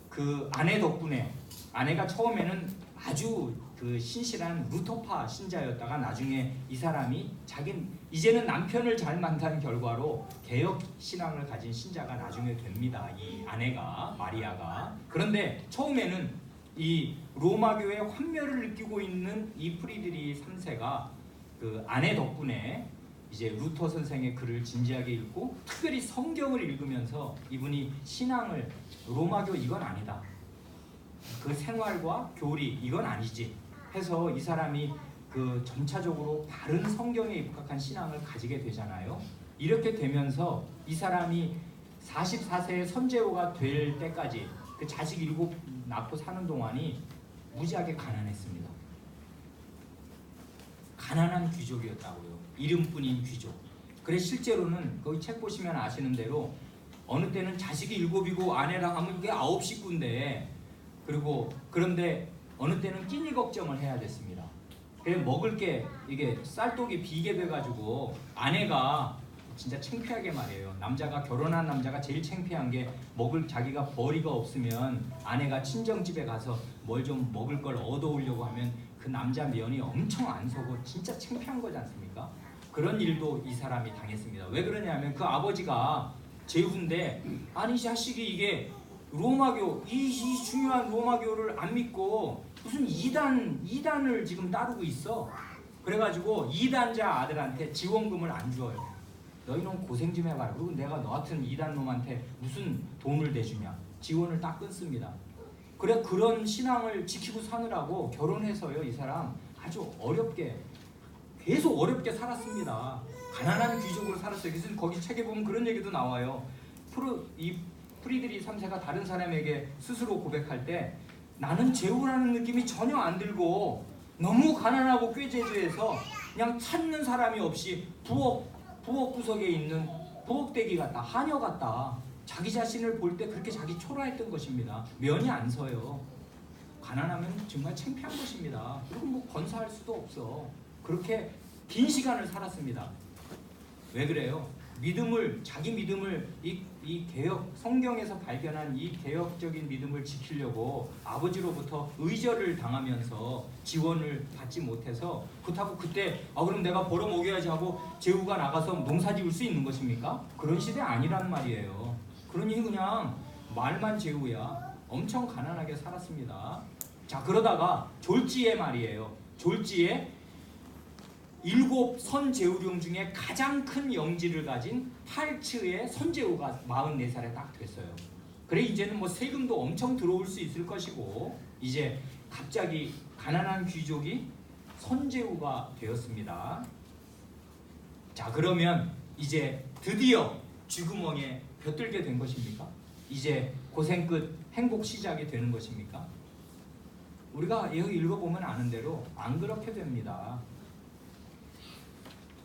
S1: 그 아내 덕분에, 아내가 처음에는 아주 그 신실한 루터파 신자였다가 나중에 이 사람이 이제는 남편을 잘 만난 결과로 개혁 신앙을 가진 신자가 나중에 됩니다. 이 아내가, 마리아가. 그런데 처음에는 이 로마교의 환멸을 느끼고 있는 이 프리드리히 3세가 그 아내 덕분에 이제 루터 선생의 글을 진지하게 읽고 특별히 성경을 읽으면서 이분이 신앙을, 로마교 이건 아니다, 그 생활과 교리 이건 아니지 해서 이 사람이 그 점차적으로 바른 성경에 입각한 신앙을 가지게 되잖아요. 이렇게 되면서 이 사람이 44세의 선제후가 될 때까지 그 자식 7 낳고 사는 동안이 무지하게 가난했습니다. 가난한 귀족이었다고요. 이름뿐인 귀족. 그래 실제로는 거기 책 보시면 아시는 대로 어느 때는 자식이 7이고 아내랑 하면 이게 9 식구인데, 그리고 그런데 어느 때는 끼니 걱정을 해야 됐습니다. 그래 먹을 게 이게 쌀독이 비게 돼가지고 아내가 진짜 창피하게 말이에요. 남자가, 결혼한 남자가 제일 창피한 게 자기가 벌이가 없으면 아내가 친정집에 가서 뭘 좀 먹을 걸 얻어오려고 하면 그 남자 면이 엄청 안 서고 진짜 창피한 거지 않습니까? 그런 일도 이 사람이 당했습니다. 왜 그러냐면 그 아버지가 제후인데, 아니 자식이 이게 로마교, 이 중요한 로마교를 안 믿고 무슨 이단을 지금 따르고 있어. 그래가지고 이단자 아들한테 지원금을 안 줘요. 너희는 고생 좀 해봐라. 그리고 내가 너 같은 이단 놈한테 무슨 돈을 대주냐. 지원을 딱 끊습니다. 그래 그런 신앙을 지키고 사느라고 결혼해서요, 이 사람 아주 어렵게, 계속 어렵게 살았습니다. 가난한 귀족으로 살았어요. 그래서 거기 책에 보면 그런 얘기도 나와요. 이 프리드리히 3세가 다른 사람에게 스스로 고백할 때 나는 제후라는 느낌이 전혀 안 들고 너무 가난하고 꾀죄죄해서 그냥 찾는 사람이 없이 부엌 구석에 있는 부엌대기 같다, 하녀 같다. 자기 자신을 볼 때 그렇게 자기 초라했던 것입니다. 면이 안 서요. 가난하면 정말 창피한 것입니다. 그리고 뭐 건사할 수도 없어. 그렇게 긴 시간을 살았습니다. 왜 그래요? 자기 믿음을 이 개혁, 성경에서 발견한 이 개혁적인 믿음을 지키려고 아버지로부터 의절을 당하면서 지원을 받지 못해서, 그렇다고 그때 그럼 내가 벌어 먹여야지 하고 제후가 나가서 농사 지을 수 있는 것입니까? 그런 시대 아니란 말이에요. 그러니 그냥 말만 제후야. 엄청 가난하게 살았습니다. 자, 그러다가 졸지에 말이에요. 졸지에 7 선제후령 중에 가장 큰 영지를 가진 팔츠의 선제후가 44살에 딱 됐어요. 그래 이제는 뭐 세금도 엄청 들어올 수 있을 것이고, 이제 갑자기 가난한 귀족이 선제후가 되었습니다. 자, 그러면 이제 드디어 쥐구멍에 벼들게 된 것입니까? 이제 고생 끝 행복 시작이 되는 것입니까? 우리가 여기 읽어보면 아는 대로 안 그렇게 됩니다.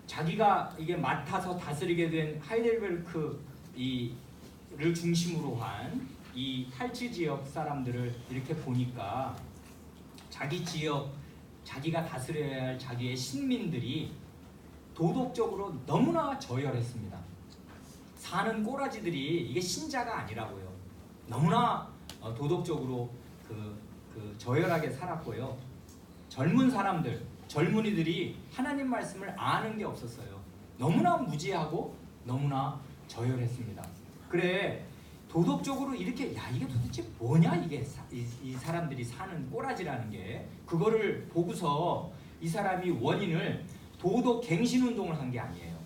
S1: 자기가 이게 맡아서 다스리게 된 하이델베르크를 중심으로 한 이 탈취 지역 사람들을 이렇게 보니까 자기 지역, 자기가 다스려야 할 자기의 신민들이 도덕적으로 너무나 저열했습니다. 사는 꼬라지들이 이게 신자가 아니라고요. 너무나 도덕적으로 저열하게 살았고요. 젊은 사람들, 젊은이들이 하나님 말씀을 아는 게 없었어요. 너무나 무지하고 너무나 저열했습니다. 그래, 도덕적으로 이렇게 이게 도대체 뭐냐, 이게 이 사람들이 사는 꼬라지라는 게, 그거를 보고서 이 사람이 원인을 도덕 갱신 운동을 한 게 아니에요.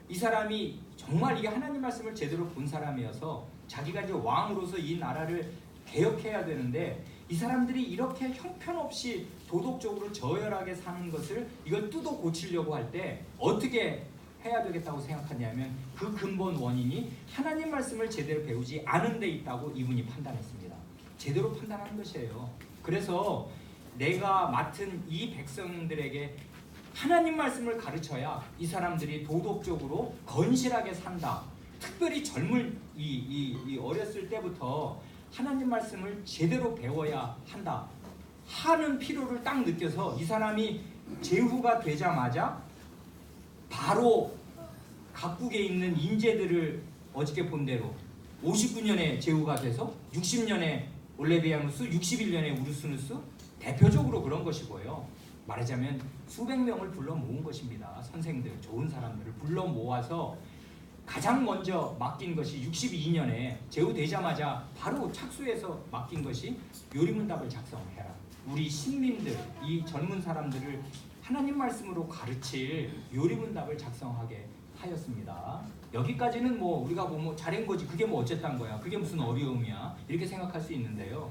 S1: 이 사람이 정말 이게 하나님 말씀을 제대로 본 사람이어서 자기가 이제 왕으로서 이 나라를 개혁해야 되는데, 이 사람들이 이렇게 형편없이 도덕적으로 저열하게 사는 것을 이걸 뜯어 고치려고 할 때 어떻게 해야 되겠다고 생각하냐면, 그 근본 원인이 하나님 말씀을 제대로 배우지 않은 데 있다고 이분이 판단했습니다. 제대로 판단하는 것이에요. 그래서 내가 맡은 이 백성들에게 하나님 말씀을 가르쳐야 이 사람들이 도덕적으로 건실하게 산다. 특별히 젊은 이 어렸을 때부터 하나님 말씀을 제대로 배워야 한다 하는 필요를 딱 느껴서, 이 사람이 제후가 되자마자 바로 각국에 있는 인재들을 어저께 본 대로 59년에 제후가 돼서 60년에 올레비아누스, 61년에 우르스누스, 대표적으로 그런 것이고요. 말하자면 수백 명을 불러 모은 것입니다. 선생들, 좋은 사람들을 불러 모아서 가장 먼저 맡긴 것이 62년에 제후되자마자 바로 착수해서 맡긴 것이 요리문답을 작성해라. 우리 신민들, 이 젊은 사람들을 하나님 말씀으로 가르칠 요리문답을 작성하게 하였습니다. 여기까지는 뭐 우리가 뭐 잘한 거지, 그게 뭐 어쨌단 거야, 그게 무슨 어려움이야, 이렇게 생각할 수 있는데요.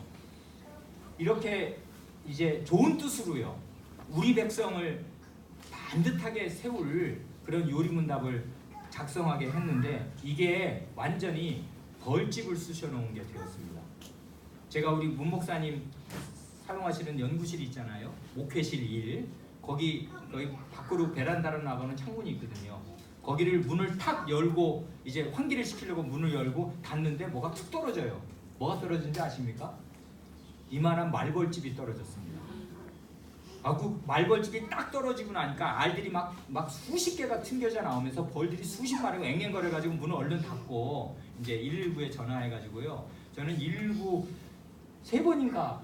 S1: 이렇게 이제 좋은 뜻으로요, 우리 백성을 반듯하게 세울 그런 요리문답을 작성하게 했는데, 이게 완전히 벌집을 쑤셔놓은 게 되었습니다. 제가 우리 문 목사님 사용하시는 연구실 있잖아요, 목회실 1, 거기 밖으로 베란다로 나가는 창문이 있거든요. 거기를 문을 탁 열고 이제 환기를 시키려고 문을 열고 닫는데 뭐가 툭 떨어져요. 뭐가 떨어진지 아십니까? 이만한 말벌집이 떨어졌습니다. 그 말벌집이 딱 떨어지고 나니까 알들이 막 수십 개가 튕겨져 나오면서 벌들이 수십 마리가 앵앵거려가지고 문을 얼른 닫고 이제 119에 전화해가지고요. 저는 119 3번인가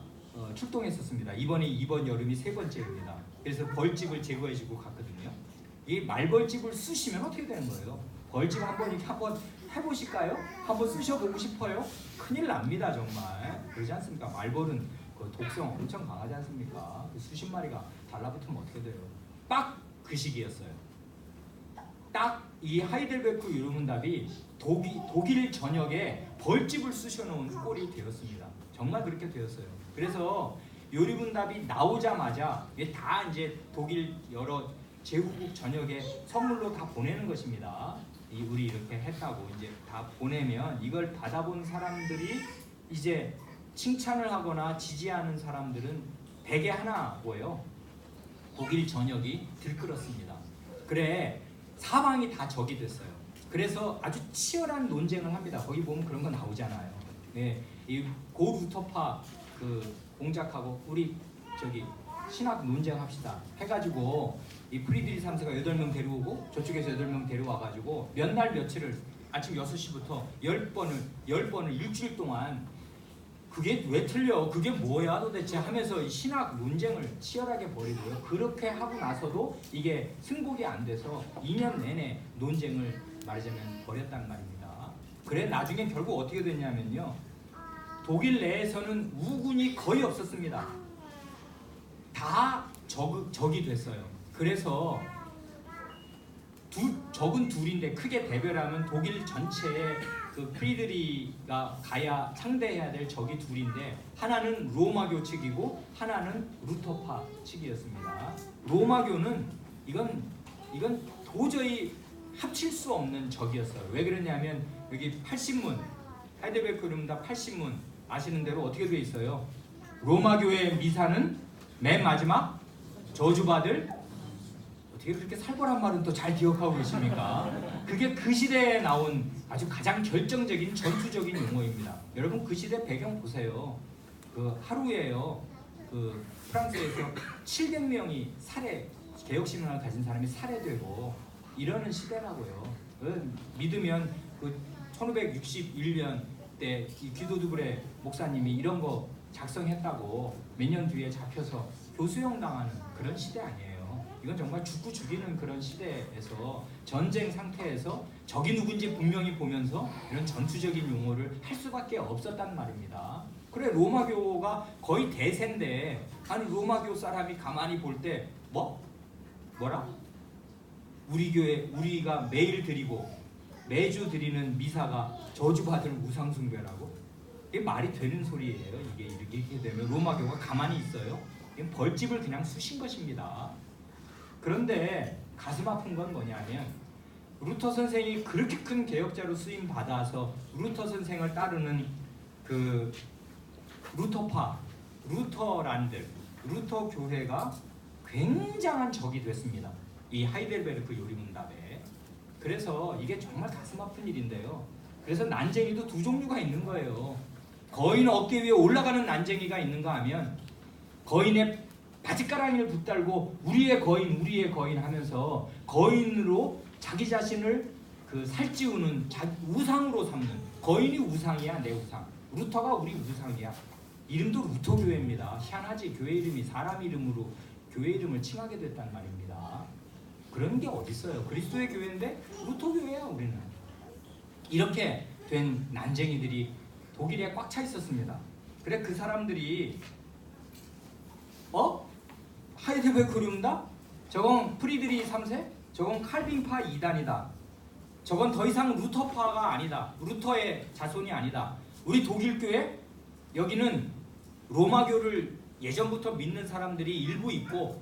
S1: 출동했었습니다. 이번 여름이 3번째입니다. 그래서 벌집을 제거해주고 갔거든요. 이 말벌집을 쑤시면 어떻게 되는 거예요? 벌집 한번 해보실까요? 한번 쑤셔보고 싶어요? 큰일 납니다, 정말. 그러지 않습니까? 말벌은 그 독성 엄청 강하지 않습니까? 그 수십 마리가 달라붙으면 어떻게 돼요? 딱 그 시기였어요. 딱 이 하이델베르크 요리문답이 독일 전역에 벌집을 쑤셔놓은 꼴이 되었습니다. 정말 그렇게 되었어요. 그래서 요리문답이 나오자마자 다 이제 독일 여러 제후국 전역에 선물로 다 보내는 것입니다. 우리 이렇게 했다고 이제 다 보내면 이걸 받아본 사람들이 이제 칭찬을 하거나 지지하는 사람들은 백에 하나고요. 독일 전역이 들끓었습니다. 그래, 사방이 다 적이 됐어요. 그래서 아주 치열한 논쟁을 합니다. 거기 보면 그런 거 나오잖아요. 네, 이 고루터파 그 공작하고 우리 신학 논쟁합시다 해가지고 이 프리드리 3세가 8명 데려오고 저쪽에서 8명 데려와가지고 몇 날 며칠을 아침 6시부터 10번을 일주일 동안 그게 왜 틀려? 그게 뭐야 도대체? 하면서 신학 논쟁을 치열하게 벌이고요. 그렇게 하고 나서도 이게 승복이 안 돼서 2년 내내 논쟁을 말하자면 벌였단 말입니다. 그래 나중에 결국 어떻게 됐냐면요. 독일 내에서는 우군이 거의 없었습니다. 다 적이 됐어요. 그래서 적은 둘인데 크게 대별하면 독일 전체에 그 프리드리가 가야 상대해야 될 적이 둘인데, 하나는 로마교 측이고 하나는 루터파 측이었습니다. 로마교는 이건 도저히 합칠 수 없는 적이었어요. 왜 그러냐면 여기 80문 하이델베르크 요리문답 80문 아시는 대로 어떻게 되어 있어요? 로마교의 미사는 맨 마지막 저주받을, 어떻게 그렇게 살벌한 말은 또 잘 기억하고 계십니까? 그게 그 시대에 나온 아주 가장 결정적인 전투적인 용어입니다. 여러분 그 시대 배경 보세요. 그 하루에요. 그 프랑스에서 700명이 개혁신앙을 가진 사람이 살해되고 이러는 시대라고요. 믿으면 그 1561년 때 이 기도두브레 목사님이 이런 거 작성했다고 몇 년 뒤에 잡혀서 교수형 당하는 그런 시대 아니에요. 이건 정말 죽고 죽이는 그런 시대에서 전쟁 상태에서 적이 누군지 분명히 보면서 이런 전투적인 용어를 할 수밖에 없었단 말입니다. 그래 로마교가 거의 대세인데 아니 로마교 사람이 가만히 볼 때 뭐라? 우리 교회 우리가 매일 드리고 매주 드리는 미사가 저주받을 우상숭배라고? 이게 말이 되는 소리예요. 이게 이렇게 되면 로마교가 가만히 있어요? 벌집을 그냥 쑤신 것입니다. 그런데 가슴 아픈 건 뭐냐면 루터 선생이 그렇게 큰 개혁자로 쓰임 받아서 루터 선생을 따르는 그 루터파, 루터란들, 루터 교회가 굉장한 적이 됐습니다. 이 하이델베르크 요리문답에. 그래서 이게 정말 가슴 아픈 일인데요. 그래서 난쟁이도 두 종류가 있는 거예요. 거인 어깨 위에 올라가는 난쟁이가 있는가 하면 거인의 바짓가랑이를 붙들고 우리의 거인 하면서 거인으로 자기 자신을 그 살찌우는 우상으로 삼는 거인이 우상이야 내 우상. 루터가 우리 우상이야. 이름도 루터 교회입니다. 희한하지 교회 이름이 사람 이름으로 교회 이름을 칭하게 됐단 말입니다. 그런 게 어디 있어요? 그리스도의 교회인데 루터 교회야 우리는. 이렇게 된 난쟁이들이 독일에 꽉 차 있었습니다. 그래 그 사람들이 하이델베르크 류문답? 저건 프리드리히 3세? 저건 칼빈파 2단이다. 저건 더 이상 루터파가 아니다. 루터의 자손이 아니다. 우리 독일 교회 여기는 로마교를 예전부터 믿는 사람들이 일부 있고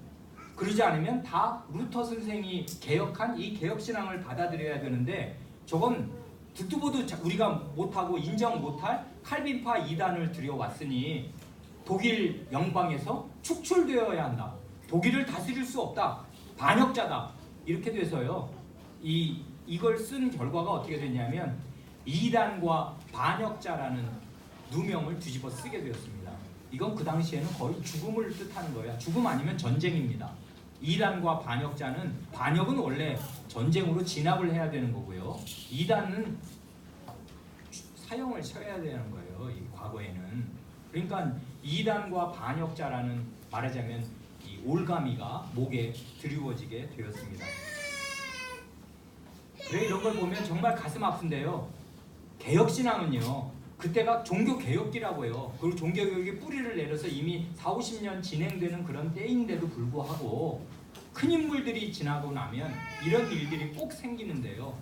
S1: 그러지 않으면 다 루터 선생이 개혁한 이 개혁신앙을 받아들여야 되는데 저건 듣도 보도 우리가 못하고 인정 못할 칼빈파 2단을 들여왔으니 독일 영방에서 축출되어야 한다. 독일을 다스릴 수 없다. 반역자다. 이렇게 돼서요. 이걸 쓴 결과가 어떻게 됐냐면 이단과 반역자라는 누명을 뒤집어 쓰게 되었습니다. 이건 그 당시에는 거의 죽음을 뜻하는 거예요. 죽음 아니면 전쟁입니다. 이단과 반역자는 반역은 원래 전쟁으로 진압을 해야 되는 거고요. 이단은 사형을 쳐야 되는 거예요. 이 과거에는. 그러니까 이단과 반역자라는 말하자면 이 올가미가 목에 드리워지게 되었습니다. 그래 이런 걸 보면 정말 가슴 아픈데요. 개혁신앙은요. 그때가 종교개혁기라고 해요. 그리고 종교개혁이 뿌리를 내려서 이미 40-50년 진행되는 그런 때인데도 불구하고 큰 인물들이 지나고 나면 이런 일들이 꼭 생기는데요.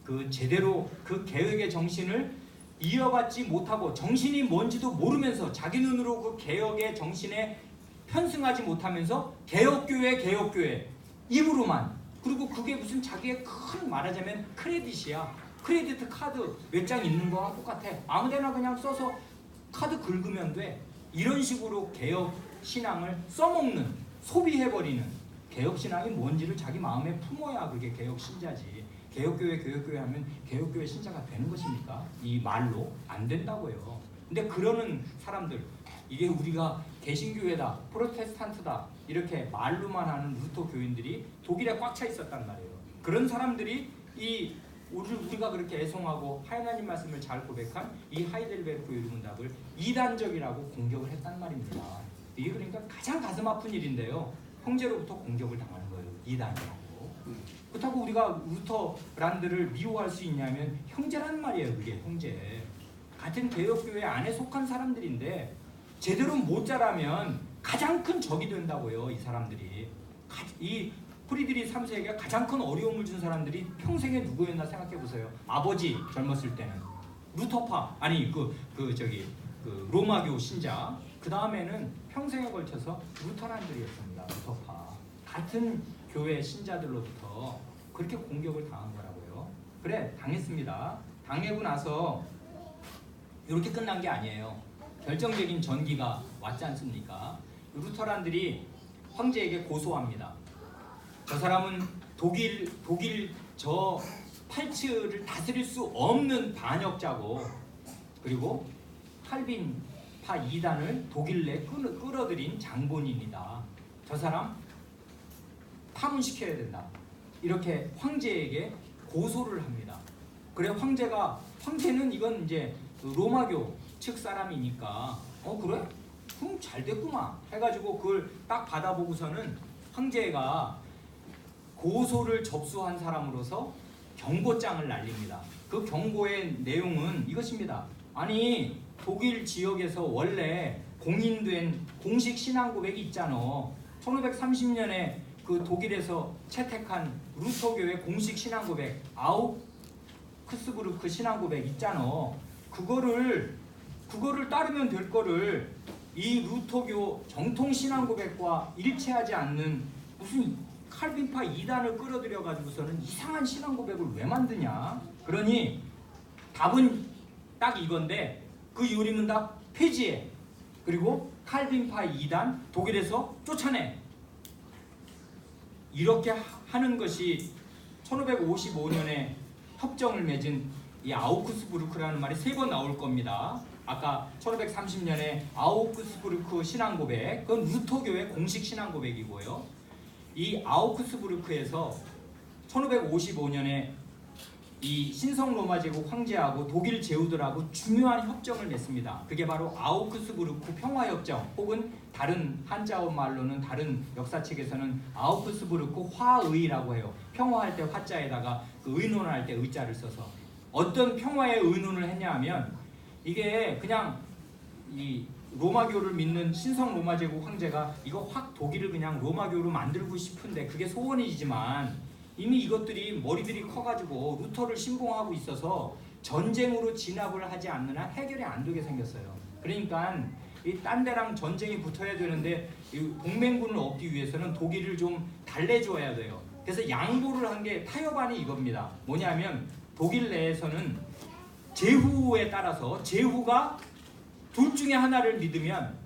S1: 그 제대로 그 개혁의 정신을 이어받지 못하고 정신이 뭔지도 모르면서 자기 눈으로 그 개혁의 정신에 편승하지 못하면서 개혁교회 입으로만 그리고 그게 무슨 자기의 큰 말하자면 크레딧이야. 크레디트 카드 몇 장 있는 거랑 똑같아. 아무데나 그냥 써서 카드 긁으면 돼. 이런 식으로 개혁 신앙을 써먹는 소비해버리는 개혁 신앙이 뭔지를 자기 마음에 품어야 그게 개혁 신자지. 개혁교회 하면 개혁교회 신자가 되는 것입니까? 이 말로 안 된다고요. 근데 그러는 사람들 이게 우리가 개신교회다 프로테스탄트다 이렇게 말로만 하는 루터 교인들이 독일에 꽉 차 있었단 말이에요. 그런 사람들이 우리가 그렇게 애송하고 하나님 말씀을 잘 고백한 이 하이델베르크 요리문답을 이단적이라고 공격을 했단 말입니다. 이게 그러니까 가장 가슴 아픈 일인데요. 형제로부터 공격을 당하는 거예요. 이단이라고. 그렇다고 우리가 루터란들을 미워할 수 있냐면 형제란 말이에요. 그게 형제. 같은 개혁교회 안에 속한 사람들인데 제대로 못 자라면 가장 큰 적이 된다고요. 이 사람들이. 이 프리드리히 3세에게 가장 큰 어려움을 준 사람들이 평생에 누구였나 생각해 보세요. 아버지 젊었을 때는 루터파 아니 그 로마교 신자 그 다음에는 평생에 걸쳐서 루터란들이었습니다. 루터파 같은 교회 신자들로부터 그렇게 공격을 당한 거라고요. 그래 당했습니다. 당하고 나서 이렇게 끝난 게 아니에요. 결정적인 전기가 왔지 않습니까? 루터란들이 황제에게 고소합니다. 저 사람은 독일 저 팔츠를 다스릴 수 없는 반역자고 그리고 칼빈파 2단을 독일 내 끌어들인 장본인이다. 저 사람 파문시켜야 된다. 이렇게 황제에게 고소를 합니다. 그래 황제는 이건 이제 그 로마교 측 사람이니까 그래? 그럼 잘 됐구만 해가지고 그걸 딱 받아보고서는 황제가 고소를 접수한 사람으로서 경고장을 날립니다. 그 경고의 내용은 이것입니다. 아니 독일 지역에서 원래 공인된 공식 신앙 고백이 있잖아. 1530년에 그 독일에서 채택한 루터교의 공식 신앙 고백 아우크스부르크 신앙 고백 있잖아. 그거를 따르면 될 거를 이 루터교 정통 신앙 고백과 일치하지 않는 무슨 칼빈파 이단을 끌어들여 가지고서는 이상한 신앙 고백을 왜 만드냐? 그러니 답은 딱 이건데 그 요리문답 폐지해. 그리고 칼빈파 이단 독일에서 쫓아내. 이렇게 하는 것이 1555년에 협정을 맺은 이 아우크스부르크라는 말이 3번 나올 겁니다. 아까 1530년에 아우크스부르크 신앙 고백, 그건 루터교의 공식 신앙 고백이고요. 이 아우크스부르크에서 1555년에 이 신성 로마 제국 황제하고 독일 제후들하고 중요한 협정을 맺습니다. 그게 바로 아우크스부르크 평화협정, 혹은 다른 한자어 말로는 다른 역사책에서는 아우크스부르크 화의라고 해요. 평화할 때 화자에다가 그 의논할 때 의자를 써서 어떤 평화의 의논을 했냐 하면 이게 그냥 이 로마교를 믿는 신성 로마 제국 황제가 이거 확 독일을 그냥 로마교로 만들고 싶은데 그게 소원이지만 이미 이것들이 머리들이 커가지고 루터를 신봉하고 있어서 전쟁으로 진압을 하지 않는 한 해결이 안 되게 생겼어요. 그러니까 이 딴 데랑 전쟁이 붙어야 되는데 이 동맹군을 얻기 위해서는 독일을 좀 달래줘야 돼요. 그래서 양보를 한 게 타협안이 이겁니다. 뭐냐면 독일 내에서는 제후에 따라서 제후가 둘 중에 하나를 믿으면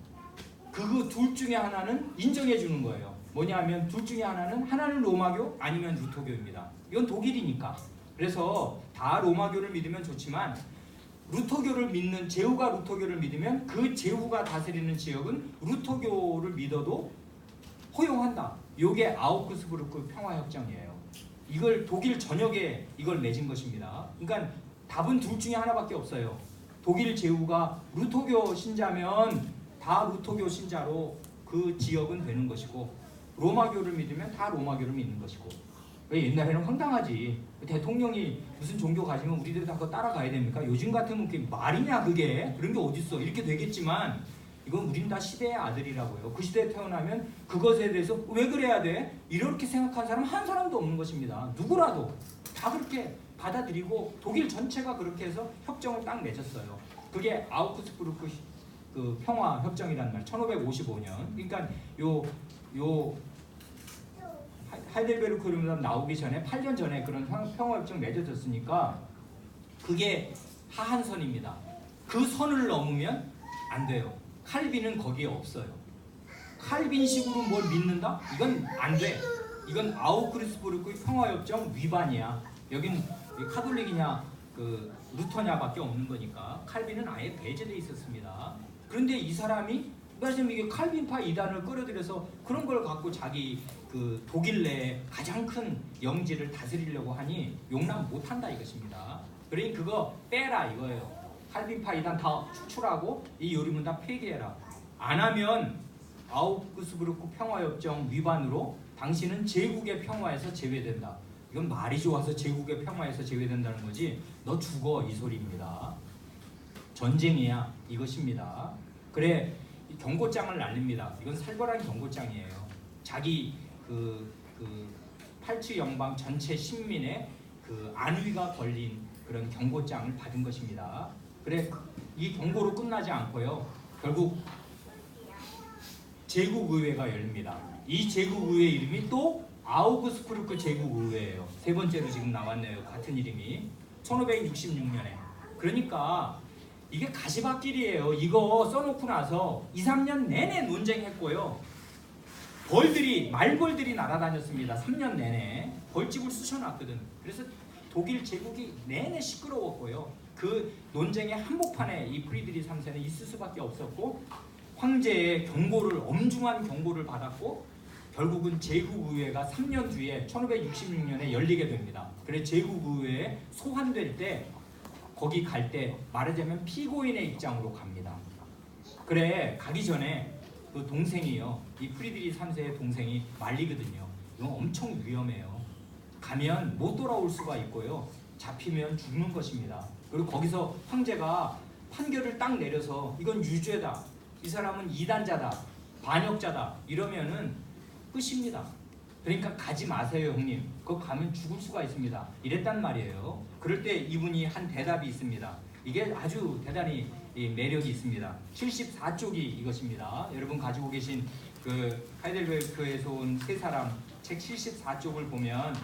S1: 그 둘 중에 하나는 인정해 주는 거예요. 뭐냐면 둘 중에 하나는 로마교 아니면 루터교입니다. 이건 독일이니까. 그래서 다 로마교를 믿으면 좋지만 루터교를 믿는 제후가 루터교를 믿으면 그 제후가 다스리는 지역은 루터교를 믿어도 허용한다. 이게 아우크스부르크 평화협정이에요. 이걸 독일 전역에 이걸 맺은 것입니다. 그러니까 답은 둘 중에 하나밖에 없어요. 독일 제후가 루터교 신자면 다 루터교 신자로 그 지역은 되는 것이고 로마교를 믿으면 다 로마교를 믿는 것이고. 왜 옛날에는 황당하지. 대통령이 무슨 종교 가지면 우리들이 다 그거 따라가야 됩니까? 요즘 같으면 그게 말이냐 그게. 그런 게 어딨어. 이렇게 되겠지만 이건 우린 다 시대의 아들이라고요. 그 시대에 태어나면 그것에 대해서 왜 그래야 돼? 이렇게 생각한 사람 한 사람도 없는 것입니다. 누구라도 다 그렇게 받아들이고 독일 전체가 그렇게 해서 협정을 딱 맺었어요. 그게 아우크스부르크 그 평화 협정이란 말. 1555년. 그러니까 요 하이델베르크 르문답 나오기 전에 8년 전에 그런 평화협정 맺어졌으니까 그게 하한선입니다. 그 선을 넘으면 안 돼요. 칼빈은 거기에 없어요. 칼빈식으로 뭘 믿는다? 이건 안 돼. 이건 아우크스부르크 평화협정 위반이야. 여긴 카톨릭이냐 그 루터냐밖에 없는 거니까 칼빈은 아예 배제돼 있었습니다. 그런데 이 사람이 말씀 이게 칼빈파 이단을 끌어들여서 그런 걸 갖고 자기 그 독일 내에 가장 큰 영지를 다스리려고 하니 용납 못한다 이것입니다. 그러니 그거 빼라 이거예요. 칼빈파 이단 다 축출하고 이 요리문 다 폐기해라. 안 하면 아우크스부르크 평화협정 위반으로 당신은 제국의 평화에서 제외된다. 이건 말이 좋아서 제국의 평화에서 제외된다는 거지 너 죽어 이 소리입니다. 전쟁이야 이것입니다. 그래 경고장을 날립니다. 이건 살벌한 경고장이에요. 자기 그 팔츠 영방 전체 신민의 그 안위가 걸린 그런 경고장을 받은 것입니다. 그래 이 경고로 끝나지 않고요. 결국 제국의회가 열립니다. 이 제국의회 이름이 또 아우그스부르크 제국의회예요. 세 번째로 지금 나왔네요. 같은 이름이 1566년에. 그러니까 이게 가시밭길이에요. 이거 써놓고 나서 2, 3년 내내 논쟁했고요. 말벌들이 날아다녔습니다. 3년 내내 벌집을 쑤셔놨거든. 그래서 독일 제국이 내내 시끄러웠고요. 그 논쟁의 한복판에 이 프리드리 3세는 있을 수밖에 없었고 황제의 엄중한 경고를 받았고 결국은 제국의회가 3년 뒤에 1566년에 열리게 됩니다. 그래 제국의회에 소환될 때 거기 갈 때 말하자면 피고인의 입장으로 갑니다. 그래 가기 전에 그 동생이요, 이 프리드리히 3세의 동생이 말리거든요. 이거 엄청 위험해요. 가면 못 돌아올 수가 있고요. 잡히면 죽는 것입니다. 그리고 거기서 황제가 판결을 딱 내려서 이건 유죄다, 이 사람은 이단자다, 반역자다 이러면은 끝입니다. 그러니까 가지 마세요 형님, 그거 가면 죽을 수가 있습니다 이랬단 말이에요. 그럴 때 이분이 한 대답이 있습니다. 이게 아주 대단히 매력이 있습니다. 74쪽이 이것입니다. 여러분 가지고 계신 그 하이델베르크에서 온 세 사람 책 74쪽을 보면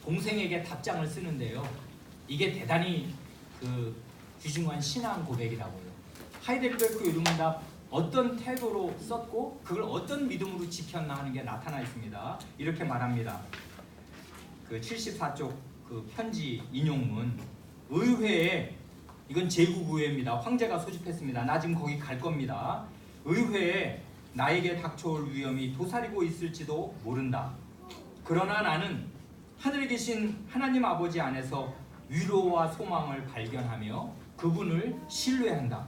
S1: 동생에게 답장을 쓰는데요. 이게 대단히 그 귀중한 신앙 고백이라고요. 하이델베르크 요즘문답 어떤 태도로 썼고 그걸 어떤 믿음으로 지켰나 하는 게 나타나 있습니다. 이렇게 말합니다. 그 74쪽 그 편지 인용문, 의회에, 이건 제국의회입니다. 황제가 소집했습니다. 나 지금 거기 갈 겁니다. 의회에 나에게 닥쳐올 위험이 도사리고 있을지도 모른다. 그러나 나는 하늘에 계신 하나님 아버지 안에서 위로와 소망을 발견하며 그분을 신뢰한다.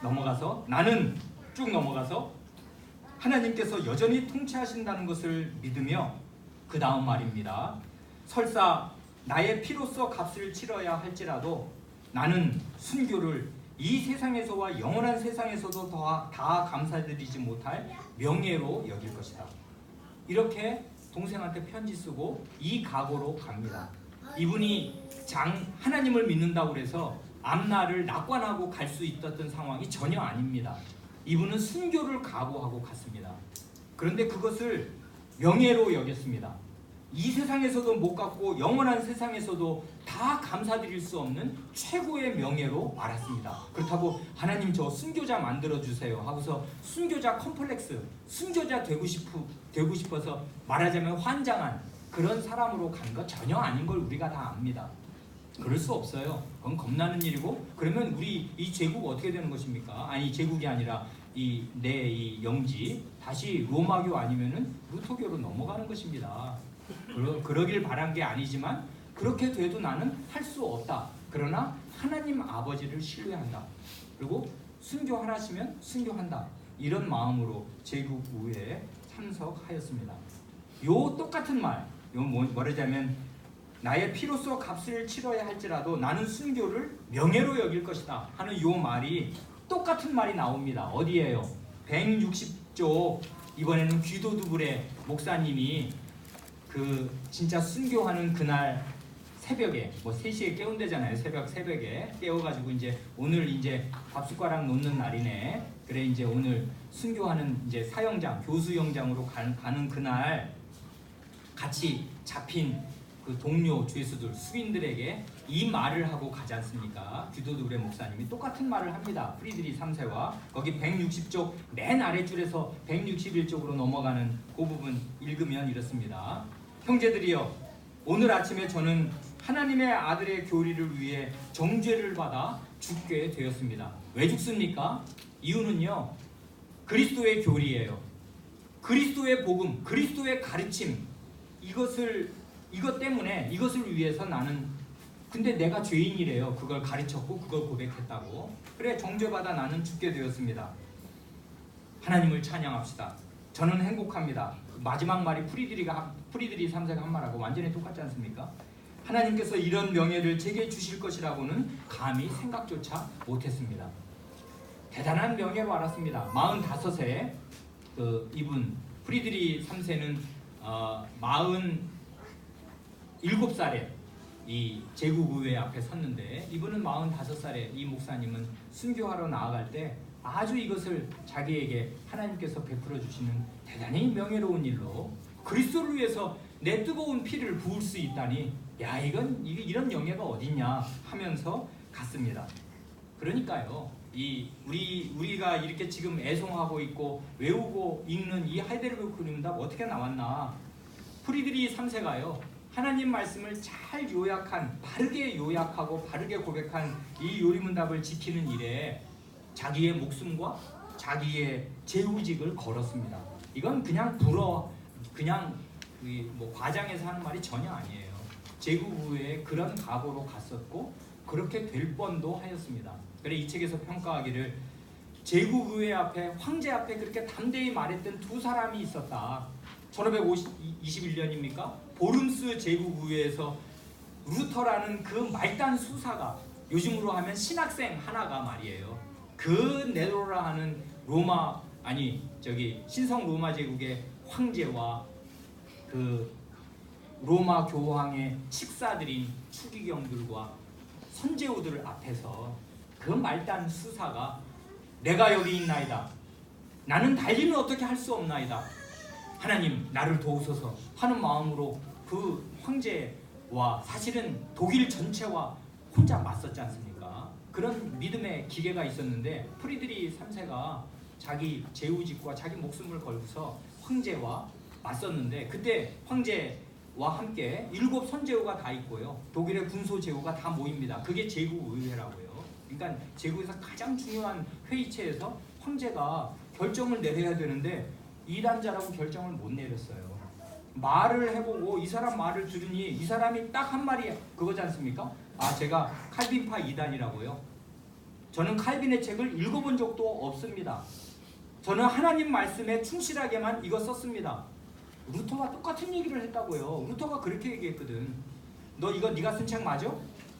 S1: 넘어가서 나는 쭉 넘어가서 하나님께서 여전히 통치하신다는 것을 믿으며 그 다음 말입니다. 설사 나의 피로써 값을 치러야 할지라도 나는 순교를 이 세상에서와 영원한 세상에서도 다 감사드리지 못할 명예로 여길 것이다. 이렇게 동생한테 편지 쓰고 이 각오로 갑니다. 이분이 하나님을 믿는다고 해서 앞날을 낙관하고 갈 수 있었던 상황이 전혀 아닙니다. 이분은 순교를 각오하고 갔습니다. 그런데 그것을 명예로 여겼습니다. 이 세상에서도 못 갖고 영원한 세상에서도 다 감사드릴 수 없는 최고의 명예로 알았습니다. 그렇다고 하나님 저 순교자 만들어주세요 하고서 순교자 컴플렉스, 순교자 되고 싶어서 말하자면 환장한 그런 사람으로 간 거 전혀 아닌 걸 우리가 다 압니다. 그럴 수 없어요. 그건 겁나는 일이고, 그러면 우리 이 제국 어떻게 되는 것입니까? 아니 제국이 아니라 내 이 영지 다시 로마교 아니면은 루터교로 넘어가는 것입니다. 그러길 바란 게 아니지만 그렇게 돼도 나는 할 수 없다. 그러나 하나님 아버지를 신뢰한다. 그리고 순교하라시면 순교한다. 이런 마음으로 제국 의회에 참석하였습니다. 요 똑같은 말, 요 뭐라자면 나의 피로써 값을 치러야 할지라도 나는 순교를 명예로 여길 것이다 하는 요 말이 똑같은 말이 나옵니다. 어디에요? 160쪽 이번에는 귀도두불의 목사님이 그 진짜 순교하는 그날 새벽에 뭐 3시에 깨운대잖아요. 새벽에 깨워가지고 이제 오늘 이제 밥숟가락 놓는 날이네. 그래 이제 오늘 순교하는 이제 사형장, 교수형장으로 가는 그날 같이 잡힌 그 동료 죄수들, 수인들에게 이 말을 하고 가지 않습니까? 귀도두불의 목사님이 똑같은 말을 합니다. 프리드리히 3세와 거기 160쪽 맨 아래줄에서 161쪽으로 넘어가는 그 부분 읽으면 이렇습니다. 형제들이여, 오늘 아침에 저는 하나님의 아들의 교리를 위해 정죄를 받아 죽게 되었습니다. 왜 죽습니까? 이유는요, 그리스도의 교리예요. 그리스도의 복음, 그리스도의 가르침, 이것 때문에, 이것을 위해서 나는, 근데 내가 죄인이래요. 그걸 가르쳤고 그걸 고백했다고. 그래 정죄받아 나는 죽게 되었습니다. 하나님을 찬양합시다. 저는 행복합니다. 마지막 말이 프리드리히 3세가 한 말하고 완전히 똑같지 않습니까? 하나님께서 이런 명예를 제게 주실 것이라고는 감히 생각조차 못했습니다. 대단한 명예로 알았습니다. 45세 이분 프리드리히 3세는 47살에 이 제국의회 앞에 섰는데 이분은 45살에 이 목사님은 순교하러 나아갈 때 아주 이것을 자기에게 하나님께서 베풀어 주시는 대단히 명예로운 일로 그리스도를 위해서 내 뜨거운 피를 부을 수 있다니, 야 이런 영예가 어딨냐 하면서 갔습니다. 그러니까요, 우리가 이렇게 지금 애송하고 있고 외우고 읽는 이 하이델베르크 요리문답 어떻게 나왔나? 프리드리히 3세가요 하나님 말씀을 잘 바르게 요약하고 바르게 고백한 이 요리문답을 지키는 일에 자기의 목숨과 자기의 제후직을 걸었습니다. 이건 그냥 그냥 뭐 과장해서 하는 말이 전혀 아니에요. 제국 후에 그런 각오로 갔었고 그렇게 될 뻔도 하였습니다. 그래 이 책에서 평가하기를 제국 의회 앞에 황제 앞에 그렇게 담대히 말했던 두 사람이 있었다. 1521년입니까? 보름스 제국 의회에서 루터라는 그 말단 수사가 요즘으로 하면 신학생 하나가 말이에요. 그 네로라 하는 신성 로마 제국의 황제와 그 로마 교황의 칙사들인 추기경들과 선제우들 앞에서 그 말단 수사가 내가 여기 있나이다. 나는 달리는 어떻게 할 수 없나이다. 하나님 나를 도우소서 하는 마음으로 그 황제와 사실은 독일 전체와 혼자 맞섰지 않습니까? 그런 믿음의 기계가 있었는데 프리드리 3세가 자기 제후직과 자기 목숨을 걸고서 황제와 맞섰는데 그때 황제와 함께 7 선제후가 다 있고요. 독일의 군소 제후가 다 모입니다. 그게 제국의회라고요. 그러니까 제국에서 가장 중요한 회의체에서 황제가 결정을 내려야 되는데 이단자라고 결정을 못 내렸어요. 말을 해보고 이 사람 말을 들으니 이 사람이 딱 한 말이 그거지 않습니까? 제가 칼빈파 이단이라고요. 저는 칼빈의 책을 읽어본 적도 없습니다. 저는 하나님 말씀에 충실하게만 이거 썼습니다. 루터가 똑같은 얘기를 했다고요. 루터가 그렇게 얘기했거든. 너 이거 네가 쓴 책 맞아?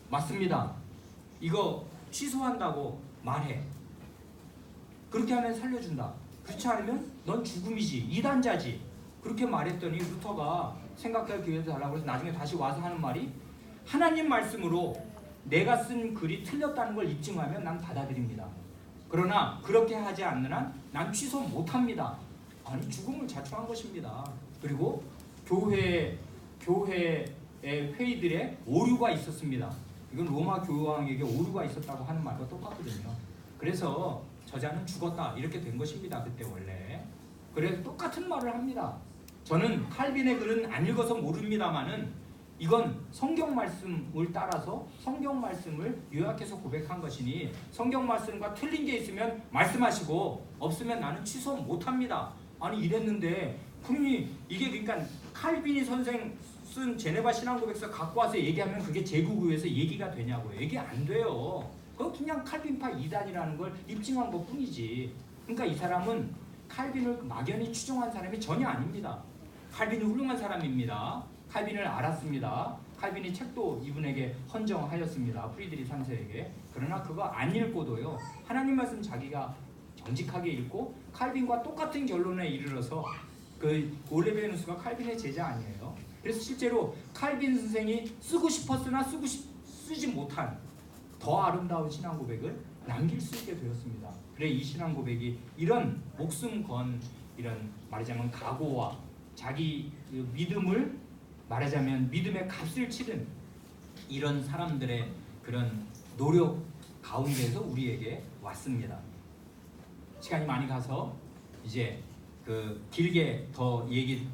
S1: 맞습니다. 이거 취소한다고 말해. 그렇게 하면 살려준다. 그렇지 않으면 넌 죽음이지. 이단자지. 그렇게 말했더니 루터가 생각할 기회를 달라고 해서 나중에 다시 와서 하는 말이 하나님 말씀으로 내가 쓴 글이 틀렸다는 걸 입증하면 난 받아들입니다. 그러나 그렇게 하지 않는 한 난 취소 못합니다. 아니 죽음을 자초한 것입니다. 그리고 교회의 회의들에 오류가 있었습니다. 이건 로마 교황에게 오류가 있었다고 하는 말과 똑같거든요. 그래서 저자는 죽었다 이렇게 된 것입니다. 그때 원래. 그래서 똑같은 말을 합니다. 저는 칼빈의 글은 안 읽어서 모릅니다만은 이건 성경 말씀을 따라서 성경 말씀을 요약해서 고백한 것이니 성경 말씀과 틀린 게 있으면 말씀하시고 없으면 나는 취소 못합니다. 아니 이랬는데 그러니 이게 그러니까 칼빈이 선생 쓴 제네바 신앙고백서 갖고 와서 얘기하면 그게 제국의회에서 얘기가 되냐고요. 얘기 안 돼요. 그건 그냥 칼빈파 이단이라는 걸 입증한 것뿐이지. 그러니까 이 사람은 칼빈을 막연히 추종한 사람이 전혀 아닙니다. 칼빈이 훌륭한 사람입니다. 칼빈을 알았습니다. 칼빈이 책도 이분에게 헌정하였습니다. 프리드리 3세에게. 그러나 그거 안 읽고도요. 하나님 말씀 자기가 정직하게 읽고 칼빈과 똑같은 결론에 이르러서 그 올레베누스가 칼빈의 제자 아니에요. 그래서 실제로 칼빈 선생이 쓰고 싶었으나 쓰지 못한 더 아름다운 신앙 고백을 남길 수 있게 되었습니다. 그래 이 신앙 고백이 이런 목숨 건 이런 말하자면 각오와 자기 믿음을 말하자면 믿음의 값을 치른 이런 사람들의 그런 노력 가운데서 우리에게 왔습니다. 시간이 많이 가서 이제 길게 더 얘기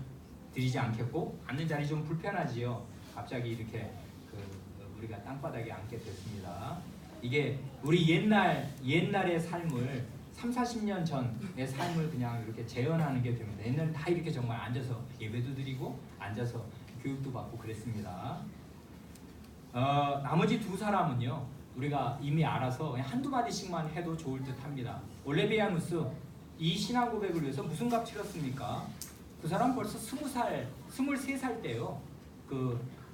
S1: 드리지 않겠고 앉는 자리 좀 불편하지요. 갑자기 이렇게 우리가 땅바닥에 앉게 됐습니다. 이게 우리 옛날의 삶을 30-40년 전의 삶을 그냥 이렇게 재현하는 게 됩니다. 옛날에 다 이렇게 정말 앉아서 예배도 드리고 앉아서 교육도 받고 그랬습니다. 나머지 두 사람은요. 우리가 이미 알아서 그냥 한두 마디씩만 해도 좋을 듯 합니다. 올레비아누스 이 신앙 고백을 위해서 무슨 값 치렀습니까? 그 사람 벌써 20살, 23살 때요.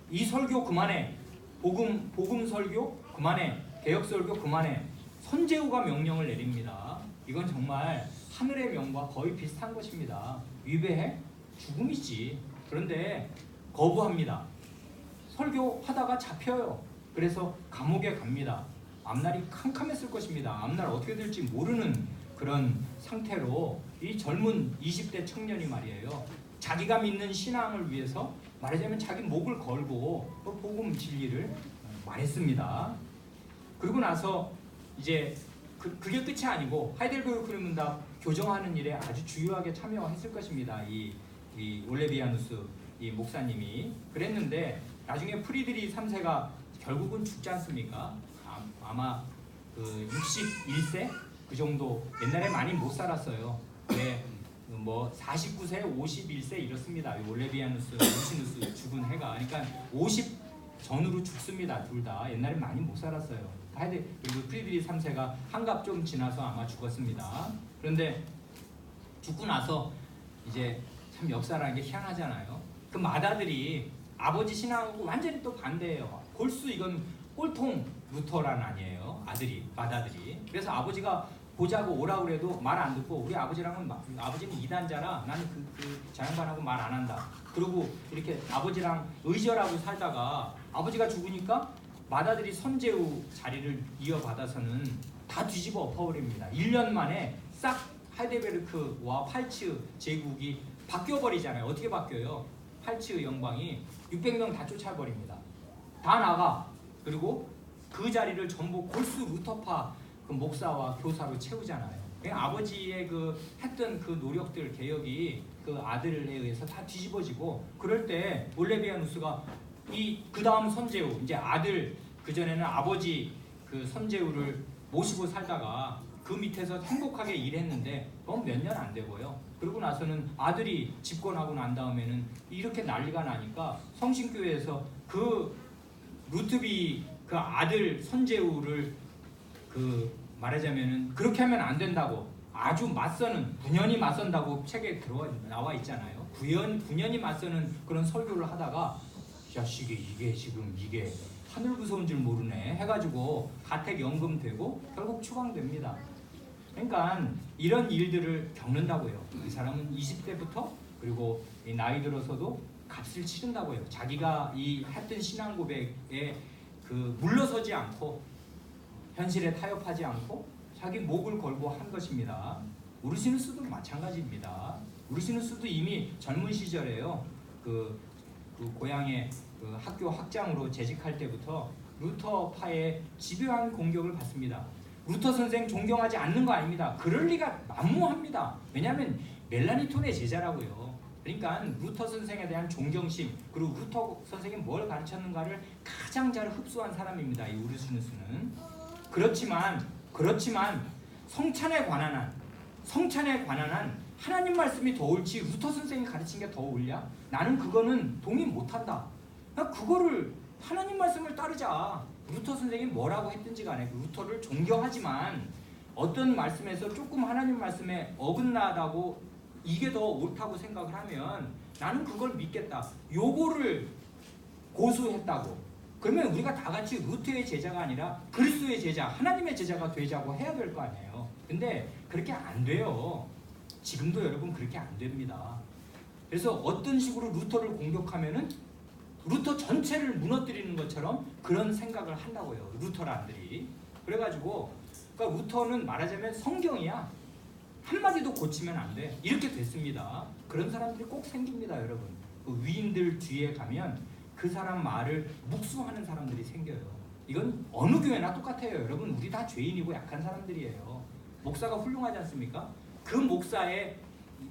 S1: 이 설교 그만해. 복음 설교 그만해. 개혁 설교 그만해. 선제후가 명령을 내립니다. 이건 정말 하늘의 명과 거의 비슷한 것입니다. 위배해? 죽음이지. 그런데 거부합니다. 설교하다가 잡혀요. 그래서 감옥에 갑니다. 앞날이 캄캄했을 것입니다. 앞날 어떻게 될지 모르는 그런 상태로 이 젊은 20대 청년이 말이에요. 자기가 믿는 신앙을 위해서 말하자면 자기 목을 걸고 복음 진리를 말했습니다. 그리고 나서 이제 그게 끝이 아니고 하이델베르크 교리문답 교정하는 일에 아주 주요하게 참여했을 것입니다. 이 올레비아누스 이 목사님이 그랬는데 나중에 프리드리 3세가 결국은 죽지 않습니까? 아마 61세 그 정도 옛날에 많이 못 살았어요. 왜 뭐 49세, 51세 이렇습니다. 올레비아누스, 루시누스 죽은 해가. 그러니까 50 전후로 죽습니다. 둘 다. 옛날에 많이 못 살았어요. 그리고 프리드리 3세가 한갑 좀 지나서 아마 죽었습니다. 그런데 죽고 나서 이제 참 역사라는 게 희한하잖아요. 그 맏아들이 아버지 신앙하고 완전히 또 반대예요. 골수 이건 꼴통 루터란 아니에요. 맏아들이. 그래서 아버지가 보자고 오라고 그래도 말 안 듣고 우리 아버지랑은 아버지는 이단자라 나는 그 자양반하고 말 안 한다. 그리고 이렇게 아버지랑 의절하고 살다가 아버지가 죽으니까 맏아들이 선제후 자리를 이어받아서는 다 뒤집어 엎어버립니다. 1년 만에 싹 하이델베르크와 팔츠 제국이 바뀌어버리잖아요. 어떻게 바뀌어요? 팔츠 영방이 600명 다 쫓아버립니다. 다 나가. 그리고 그 자리를 전부 골수 루터파 그 목사와 교사로 채우잖아요. 아버지의 그 했던 그 노력들 개혁이 그 아들에 의해서 다 뒤집어지고 그럴 때 올레비아누스가 그 다음 선제후 이제 아들 그 전에는 아버지 그 선제후를 모시고 살다가 그 밑에서 행복하게 일했는데 그건 몇 년 안 되고요. 그러고 나서는 아들이 집권하고 난 다음에는 이렇게 난리가 나니까 성신교회에서 그 루트비 그 아들 선제후를 그 말하자면은 그렇게 하면 안 된다고 아주 맞서는 9년이 맞선다고 책에 나와 있잖아요. 9년이 맞서는 그런 설교를 하다가 자식이 이게 하늘 무서운 줄 모르네 해가지고 가택연금 되고 결국 추방됩니다. 그러니까 이런 일들을 겪는다고요. 이 사람은 20대부터 그리고 나이 들어서도 값을 치른다고요. 자기가 이 했던 신앙 고백에 그 물러서지 않고 현실에 타협하지 않고 자기 목을 걸고 한 것입니다. 우르시누스도 마찬가지입니다. 우르시누스도 이미 젊은 시절에요. 그 고향의 그 학교 학장으로 재직할 때부터 루터파의 집요한 공격을 받습니다. 루터 선생 존경하지 않는 거 아닙니다. 그럴 리가 만무합니다. 왜냐하면 멜라니톤의 제자라고요. 그러니까 루터 선생에 대한 존경심 그리고 루터 선생이 뭘 가르쳤는가를 가장 잘 흡수한 사람입니다. 이 우르시누스는. 그렇지만 성찬에 관한 한 하나님 말씀이 더 옳지 루터 선생이 가르친 게 더 옳냐? 나는 그거는 동의 못한다. 그거를 하나님 말씀을 따르자. 루터 선생이 뭐라고 했든지 간에 루터를 존경하지만 어떤 말씀에서 조금 하나님 말씀에 어긋나다고 이게 더 옳다고 생각을 하면 나는 그걸 믿겠다. 요거를 고수했다고. 그러면 우리가 다 같이 루터의 제자가 아니라 그리스도의 제자, 하나님의 제자가 되자고 해야 될 거 아니에요. 근데 그렇게 안 돼요. 지금도 여러분 그렇게 안 됩니다. 그래서 어떤 식으로 루터를 공격하면은 루터 전체를 무너뜨리는 것처럼 그런 생각을 한다고요. 루터란들이. 그래가지고 그러니까 루터는 말하자면 성경이야. 한마디도 고치면 안 돼. 이렇게 됐습니다. 그런 사람들이 꼭 생깁니다, 여러분. 그 위인들 뒤에 가면 그 사람 말을 묵수하는 사람들이 생겨요. 이건 어느 교회나 똑같아요. 여러분 우리 다 죄인이고 약한 사람들이에요. 목사가 훌륭하지 않습니까? 그 목사의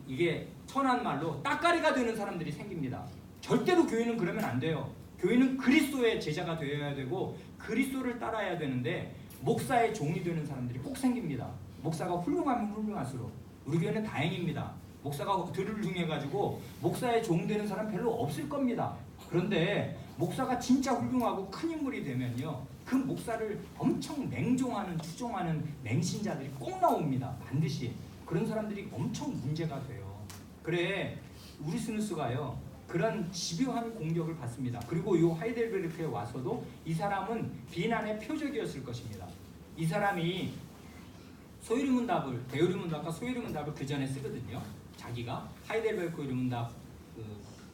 S1: 이게 천한 말로 따까리가 되는 사람들이 생깁니다. 절대로 교회는 그러면 안 돼요. 교회는 그리스도의 제자가 되어야 되고 그리스도를 따라야 되는데 목사의 종이 되는 사람들이 꼭 생깁니다. 목사가 훌륭하면 훌륭할수록 우리 교회는 다행입니다. 목사가 들을 중해가지고 목사의 종 되는 사람 별로 없을 겁니다. 그런데 목사가 진짜 훌륭하고 큰 인물이 되면요 그 목사를 엄청 맹종하는 추종하는 맹신자들이 꼭 나옵니다. 반드시 그런 사람들이 엄청 문제가 돼요. 그래 우르시누스가요 그런 집요한 공격을 받습니다. 그리고 이 하이델베르크에 와서도 이 사람은 비난의 표적이었을 것입니다. 이 사람이 소유리문답을 대요리문답과 소유리문답을 그 전에 쓰거든요. 자기가 하이델베르크 유리문답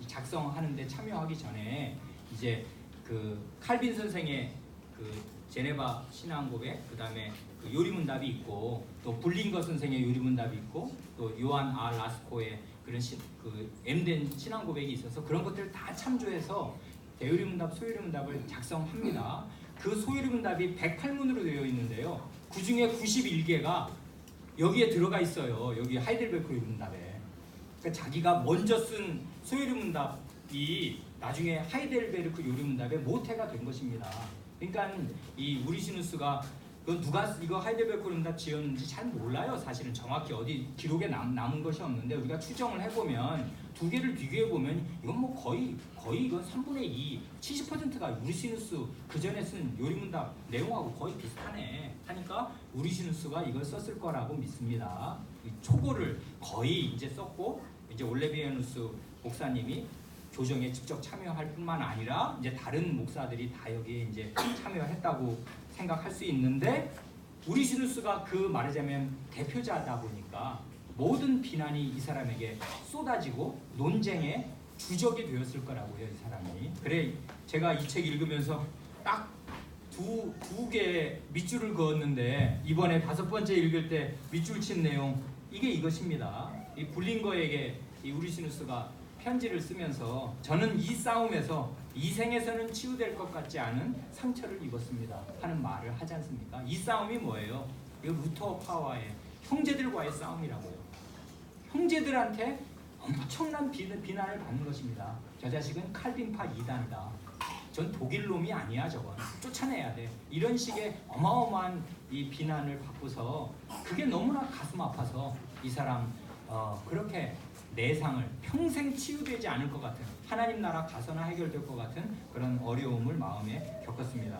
S1: 작성하는데 참여하기 전에 이제 그 칼빈 선생의 그 제네바 신앙고백, 그 다음에 그 요리문답이 있고 또 불링거 선생의 요리문답이 있고 또 요한 아 라스코의 그런 그 M된 신앙고백이 있어서 그런 것들을 다 참조해서 대요리문답, 소요리문답을 작성합니다. 그 소요리문답이 108문으로 되어 있는데요. 그 중에 91개가 여기에 들어가 있어요. 여기 하이델베르크 요리문답에. 그러니까 자기가 먼저 쓴 소요리문답이 나중에 하이델베르크 요리문답의 모태가 된 것입니다. 그러니까 이 우르시누스가 그 누가 이거 하이델베르크 음답 지었는지 잘 몰라요. 사실은 정확히 어디 기록에 남은 것이 없는데 우리가 추정을 해보면 두 개를 비교해보면 이건 뭐 거의 이건 3분의 2, 70%가 우리시누스 그 전에 쓴 요리문답 내용하고 거의 비슷하네 하니까 우리시누스가 이걸 썼을 거라고 믿습니다. 초고를 거의 이제 썼고 이제 올레비아누스 목사님이 교정에 직접 참여할 뿐만 아니라 이제 다른 목사들이 다 여기에 이제 참여했다고 생각할 수 있는데 우리시누스가 그 말하자면 대표자다 보니까 모든 비난이 이 사람에게 쏟아지고 논쟁의 주적이 되었을 거라고요, 이 사람이. 그래 제가 이 책 읽으면서 딱 두 개의 밑줄을 그었는데 이번에 5번째 읽을 때 밑줄 친 내용 이게 이것입니다. 이 불린거에게 이 우리시누스가 편지를 쓰면서 저는 이 싸움에서 이 생에서는 치유될 것 같지 않은 상처를 입었습니다 하는 말을 하지 않습니까? 이 싸움이 뭐예요? 이거 루터 파와의 형제들과의 싸움이라고요. 형제들한테 엄청난 비난을 받는 것입니다. 저 자식은 칼빈파 2단이다. 전 독일 놈이 아니야 저건. 쫓아내야 돼. 이런 식의 어마어마한 이 비난을 받고서 그게 너무나 가슴 아파서 이 사람 그렇게 내상을 평생 치유되지 않을 것 같은 하나님 나라 가서나 해결될 것 같은 그런 어려움을 마음에 겪었습니다.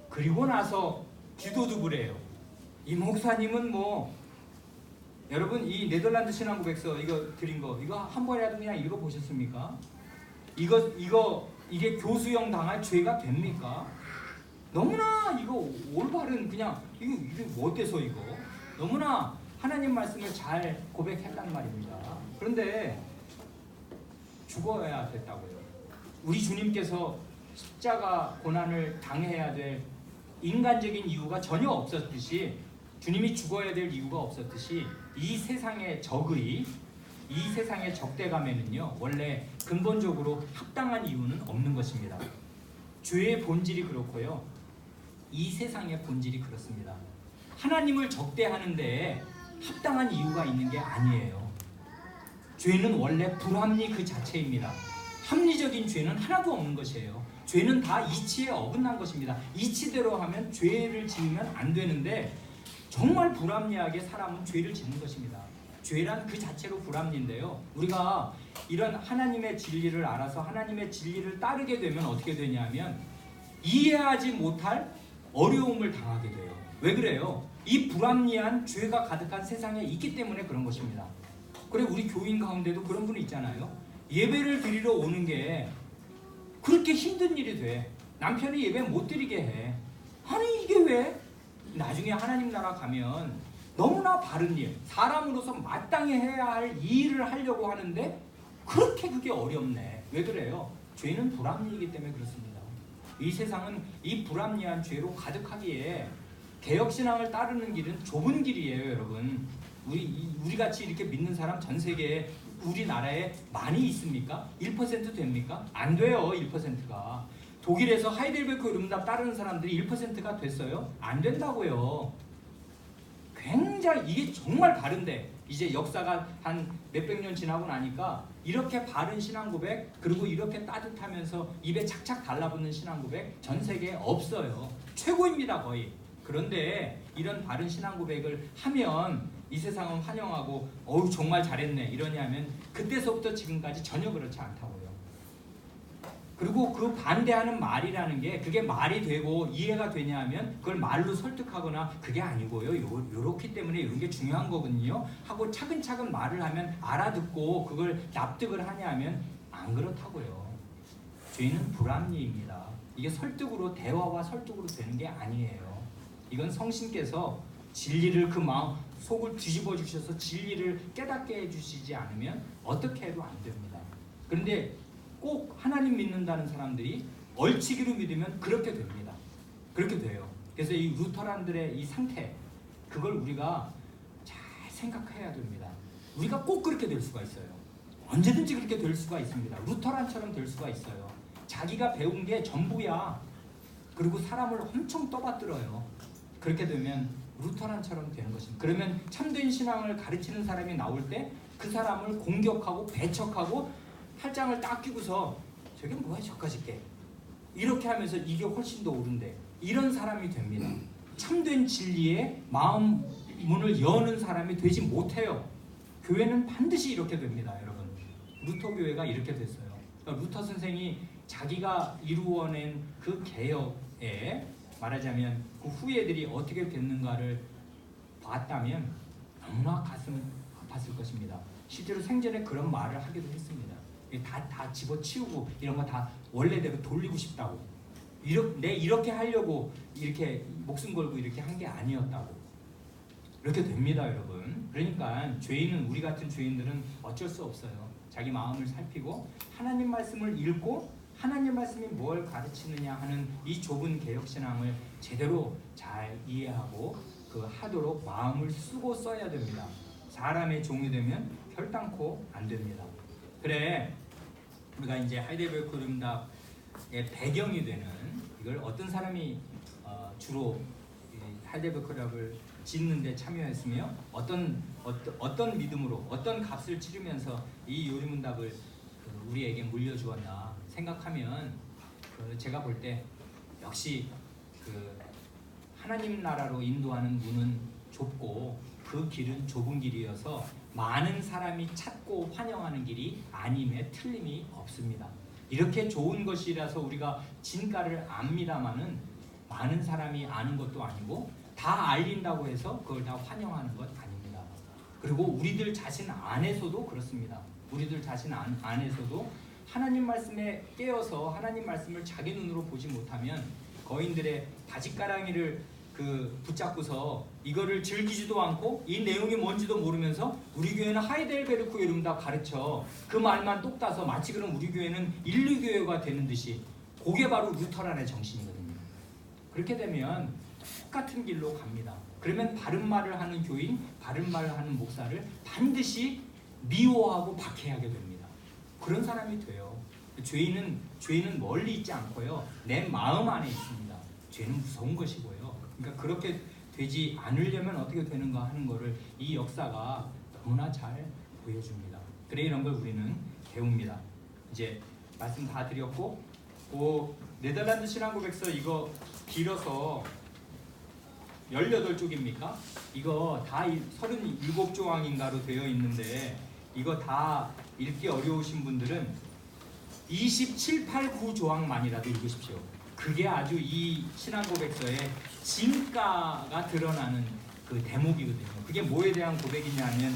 S1: 그리고 나서 기도도 그래요. 이 목사님은 뭐 여러분 이 네덜란드 신앙고백서 이거 드린 거 이거 한 번이라도 그냥 읽어보셨습니까? 이게 교수형 당할 죄가 됩니까? 너무나 이거 올바른 그냥 이게 뭐 어때서 이거 너무나 하나님 말씀을 잘 고백했단 말입니다. 그런데 죽어야 됐다고요. 우리 주님께서 십자가 고난을 당해야 될 인간적인 이유가 전혀 없었듯이 주님이 죽어야 될 이유가 없었듯이 이 세상의 적의 이 세상의 적대감에는요 원래 근본적으로 합당한 이유는 없는 것입니다. 죄의 본질이 그렇고요. 이 세상의 본질이 그렇습니다. 하나님을 적대하는데 합당한 이유가 있는 게 아니에요. 죄는 원래 불합리 그 자체입니다. 합리적인 죄는 하나도 없는 것이에요. 죄는 다 이치에 어긋난 것입니다. 이치대로 하면 죄를 지으면 안 되는데 정말 불합리하게 사람은 죄를 짓는 것입니다. 죄란 그 자체로 불합리인데요. 우리가 이런 하나님의 진리를 알아서 하나님의 진리를 따르게 되면 어떻게 되냐면 이해하지 못할 어려움을 당하게 돼요. 왜 그래요? 이 불합리한 죄가 가득한 세상에 있기 때문에 그런 것입니다. 그래 우리 교인 가운데도 그런 분이 있잖아요. 예배를 드리러 오는 게 그렇게 힘든 일이 돼. 남편이 예배 못 드리게 해. 아니 이게 왜? 나중에 하나님 나라 가면 너무나 바른 일, 사람으로서 마땅히 해야 할 일을 하려고 하는데 그렇게 그게 어렵네. 왜 그래요? 죄는 불합리이기 때문에 그렇습니다. 이 세상은 이 불합리한 죄로 가득하기에 개혁신앙을 따르는 길은 좁은 길이에요, 여러분. 우리같이 이렇게 믿는 사람 전 세계에 우리나라에 많이 있습니까? 1% 됩니까? 안 돼요, 1%가. 독일에서 하이델베르크 음답 따르는 사람들이 1%가 됐어요? 안 된다고요. 굉장히 이게 정말 바른데 이제 역사가 한 몇백 년 지나고 나니까 이렇게 바른 신앙 고백 그리고 이렇게 따뜻하면서 입에 착착 달라붙는 신앙 고백 전 세계에 없어요. 최고입니다 거의. 그런데 이런 바른 신앙 고백을 하면 이 세상은 환영하고 어우 정말 잘했네 이러냐면 그때서부터 지금까지 전혀 그렇지 않다고요. 그리고 그 반대하는 말이라는 게 그게 말이 되고 이해가 되냐면 그걸 말로 설득하거나 그게 아니고요. 요렇기 때문에 이런 게 중요한 거거든요. 하고 차근차근 말을 하면 알아듣고 그걸 납득을 하냐면 안 그렇다고요. 죄는 불합리입니다. 이게 설득으로 대화와 설득으로 되는 게 아니에요. 이건 성신께서 진리를 그 마음 속을 뒤집어 주셔서 진리를 깨닫게 해주시지 않으면 어떻게 해도 안 됩니다. 그런데 꼭 하나님 믿는다는 사람들이 얼치기로 믿으면 그렇게 됩니다. 그렇게 돼요. 그래서 이 루터란들의 이 상태 그걸 우리가 잘 생각해야 됩니다. 우리가 꼭 그렇게 될 수가 있어요. 언제든지 그렇게 될 수가 있습니다. 루터란처럼 될 수가 있어요. 자기가 배운 게 전부야. 그리고 사람을 엄청 떠받들어요. 그렇게 되면 루터란처럼 되는 것입니다. 그러면 참된 신앙을 가르치는 사람이 나올 때 그 사람을 공격하고 배척하고 팔짱을 딱 끼고서 저게 뭐야 저까짓 게 이렇게 하면서 이게 훨씬 더 옳은데 이런 사람이 됩니다. 참된 진리에 마음 문을 여는 사람이 되지 못해요. 교회는 반드시 이렇게 됩니다, 여러분. 루터 교회가 이렇게 됐어요. 그러니까 루터 선생이 자기가 이루어낸 그 개혁에 말하자면 그 후예들이 어떻게 됐는가를 봤다면 너무나 가슴은 아팠을 것입니다. 실제로 생전에 그런 말을 하기도 했습니다. 다 집어치우고 이런 거 다 원래대로 돌리고 싶다고. 이렇게 하려고 이렇게 목숨 걸고 이렇게 한 게 아니었다고. 이렇게 됩니다, 여러분. 그러니까 우리 같은 죄인들은 어쩔 수 없어요. 자기 마음을 살피고 하나님 말씀을 읽고 하나님 말씀이 뭘 가르치느냐 하는 이 좁은 개혁신앙을 제대로 잘 이해하고 하도록 마음을 쓰고 써야 됩니다. 사람의 종이 되면 결단코 안 됩니다. 그래, 우리가 이제 하이델베르크 림답의 배경이 되는 이걸 어떤 사람이 주로 하이델베르크 림답을 짓는데 참여했으며 어떤 믿음으로 어떤 값을 치르면서 이 요리문답을 우리에게 물려주었나 생각하면 제가 볼 때 역시 하나님 나라로 인도하는 문은 좁고 그 길은 좁은 길이어서 많은 사람이 찾고 환영하는 길이 아님에 틀림이 없습니다. 이렇게 좋은 것이라서 우리가 진가를 압니다마는 많은 사람이 아는 것도 아니고 다 알린다고 해서 그걸 다 환영하는 것 아닙니다. 그리고 우리들 자신 안에서도 그렇습니다. 우리들 자신 안에서도 하나님 말씀에 깨어서 하나님 말씀을 자기 눈으로 보지 못하면 거인들의 바짓가랑이를 붙잡고서 이거를 즐기지도 않고 이 내용이 뭔지도 모르면서 우리 교회는 하이델베르크 요리문답 가르쳐 그 말만 똑 따서 마치 그럼 우리 교회는 인류교회가 되는 듯이 그게 바로 루터란의 정신이거든요. 그렇게 되면 똑같은 길로 갑니다. 그러면 바른 말을 하는 교인, 바른 말을 하는 목사를 반드시 미워하고 박해하게 됩니다. 그런 사람이 돼요. 죄인은 멀리 있지 않고요. 내 마음 안에 있습니다. 죄는 무서운 것이고요. 그러니까 그렇게 되지 않으려면 어떻게 되는가 하는 것을 이 역사가 너무나 잘 보여줍니다. 그래 이런 걸 우리는 배웁니다. 이제 말씀 다 드렸고 네덜란드 신앙고백서 이거 길어서 18쪽입니까? 이거 다 37조항인가로 되어 있는데 이거 다 읽기 어려우신 분들은 27, 8, 9조항만이라도 읽으십시오. 그게 아주 이 신앙고백서의 진가가 드러나는 그 대목이거든요. 그게 뭐에 대한 고백이냐면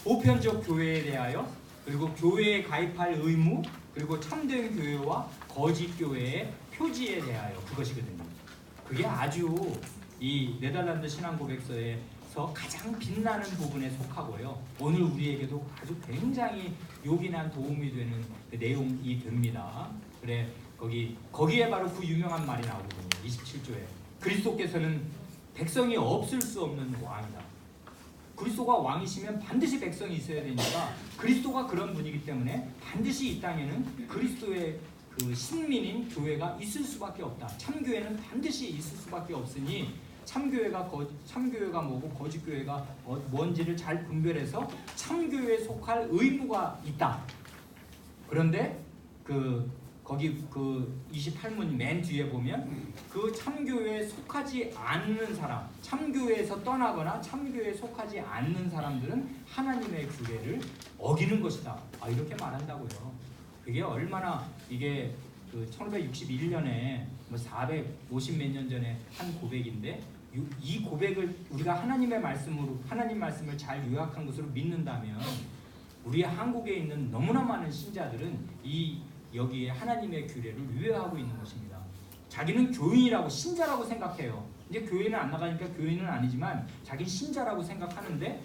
S1: 보편적 교회에 대하여 그리고 교회에 가입할 의무 그리고 참된 교회와 거짓 교회의 표지에 대하여 그것이거든요. 그게 아주 이 네덜란드 신앙고백서에서 가장 빛나는 부분에 속하고요. 오늘 우리에게도 아주 굉장히 요긴한 도움이 되는 그 내용이 됩니다. 그래 거기에 바로 그 유명한 말이 나오거든요. 27조에 그리스도께서는 백성이 없을 수 없는 왕이다. 그리스도가 왕이시면 반드시 백성이 있어야 되니까 그리스도가 그런 분이기 때문에 반드시 이 땅에는 그리스도의 그 신민인 교회가 있을 수밖에 없다. 참교회는 반드시 있을 수밖에 없으니 참교회가 뭐고 거짓교회가 뭔지를 잘 분별해서 참교회에 속할 의무가 있다. 그런데 거기 28문 맨 뒤에 보면 그 참교회에 속하지 않는 사람, 참교회에서 떠나거나 참교회에 속하지 않는 사람들은 하나님의 규례를 어기는 것이다. 이렇게 말한다고요. 그게 얼마나 이게 1561년에 450 몇 년 전에 한 고백인데 이 고백을 우리가 하나님 말씀을 잘 요약한 것으로 믿는다면 우리 한국에 있는 너무나 많은 신자들은 여기에 하나님의 규례를 위배하고 있는 것입니다. 자기는 교인이라고 신자라고 생각해요. 이제 교회는 안 나가니까 교인은 아니지만 자기는 신자라고 생각하는데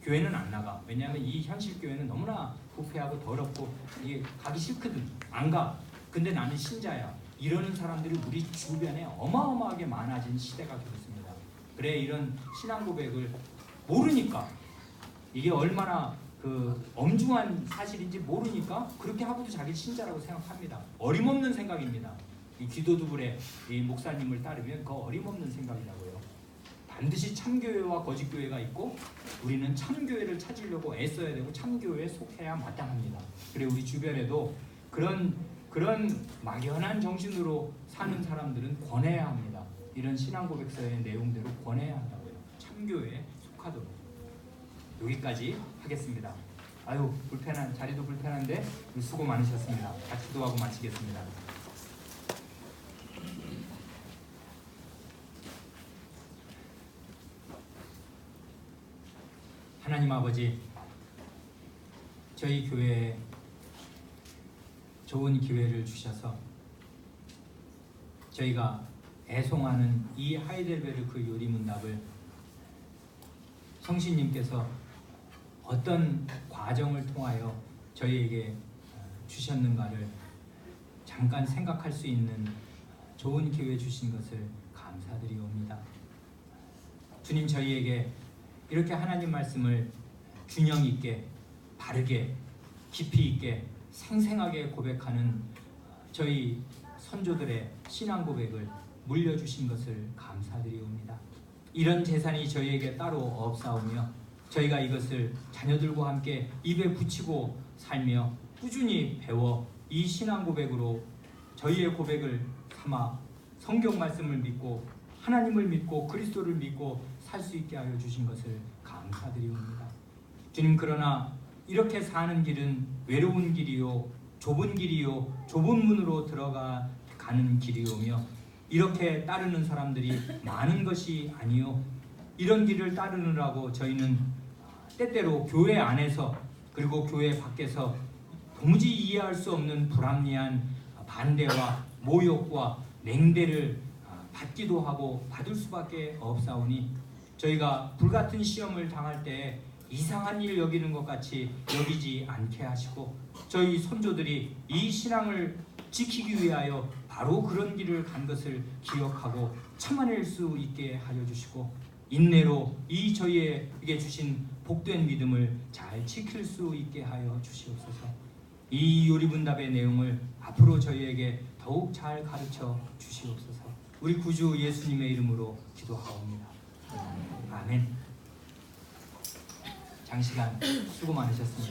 S1: 교회는 안 나가. 왜냐하면 이 현실 교회는 너무나 부패하고 더럽고 이게 가기 싫거든. 안 가. 근데 나는 신자야. 이러는 사람들이 우리 주변에 어마어마하게 많아진 시대가 되었습니다. 그래 이런 신앙 고백을 모르니까 이게 얼마나 엄중한 사실인지 모르니까 그렇게 하고도 자기 신자라고 생각합니다. 어림없는 생각입니다. 이 기도두불의 이 목사님을 따르면 그 어림없는 생각이라고요. 반드시 참교회와 거짓교회가 있고 우리는 참교회를 찾으려고 애써야 되고 참교회에 속해야 마땅합니다. 그래 우리 주변에도 그런 그런 막연한 정신으로 사는 사람들은 권해야 합니다. 이런 신앙 고백서의 내용대로 권해야 한다고요. 참교회에 속하도록. 여기까지 하겠습니다. 아유, 불편한 자리도 불편한데 수고 많으셨습니다. 같이 기도하고 마치겠습니다. 하나님 아버지, 저희 교회에 좋은 기회를 주셔서 저희가 애송하는 이 하이델베르크 요리문답을 성신님께서 어떤 과정을 통하여 저희에게 주셨는가를 잠깐 생각할 수 있는 좋은 기회 주신 것을 감사드리옵니다. 주님, 저희에게 이렇게 하나님 말씀을 균형 있게, 바르게, 깊이 있게, 생생하게 고백하는 저희 선조들의 신앙 고백을 물려주신 것을 감사드리옵니다. 이런 재산이 저희에게 따로 없사오며 저희가 이것을 자녀들과 함께 입에 붙이고 살며 꾸준히 배워 이 신앙 고백으로 저희의 고백을 삼아 성경 말씀을 믿고 하나님을 믿고 그리스도를 믿고 살 수 있게 하여 주신 것을 감사드리옵니다. 주님, 그러나 이렇게 사는 길은 외로운 길이요, 좁은 길이요, 좁은 문으로 들어가는 길이오며 이렇게 따르는 사람들이 많은 것이 아니요, 이런 길을 따르느라고 저희는 때때로 교회 안에서 그리고 교회 밖에서 도무지 이해할 수 없는 불합리한 반대와 모욕과 맹대를 받기도 하고 받을 수밖에 없사오니 저희가 불같은 시험을 당할 때 이상한 일 여기는 것 같이 여기지 않게 하시고 저희 선조들이 이 신앙을 지키기 위하여 바로 그런 길을 간 것을 기억하고 참아낼 수 있게 하여 주시고 인내로 이 저희에게 주신 복된 믿음을 잘 지킬 수 있게 하여 주시옵소서. 이 요리문답의 내용을 앞으로 저희에게 더욱 잘 가르쳐 주시옵소서. 우리 구주 예수님의 이름으로 기도하옵니다. 아멘. 장시간 수고 많으셨습니다.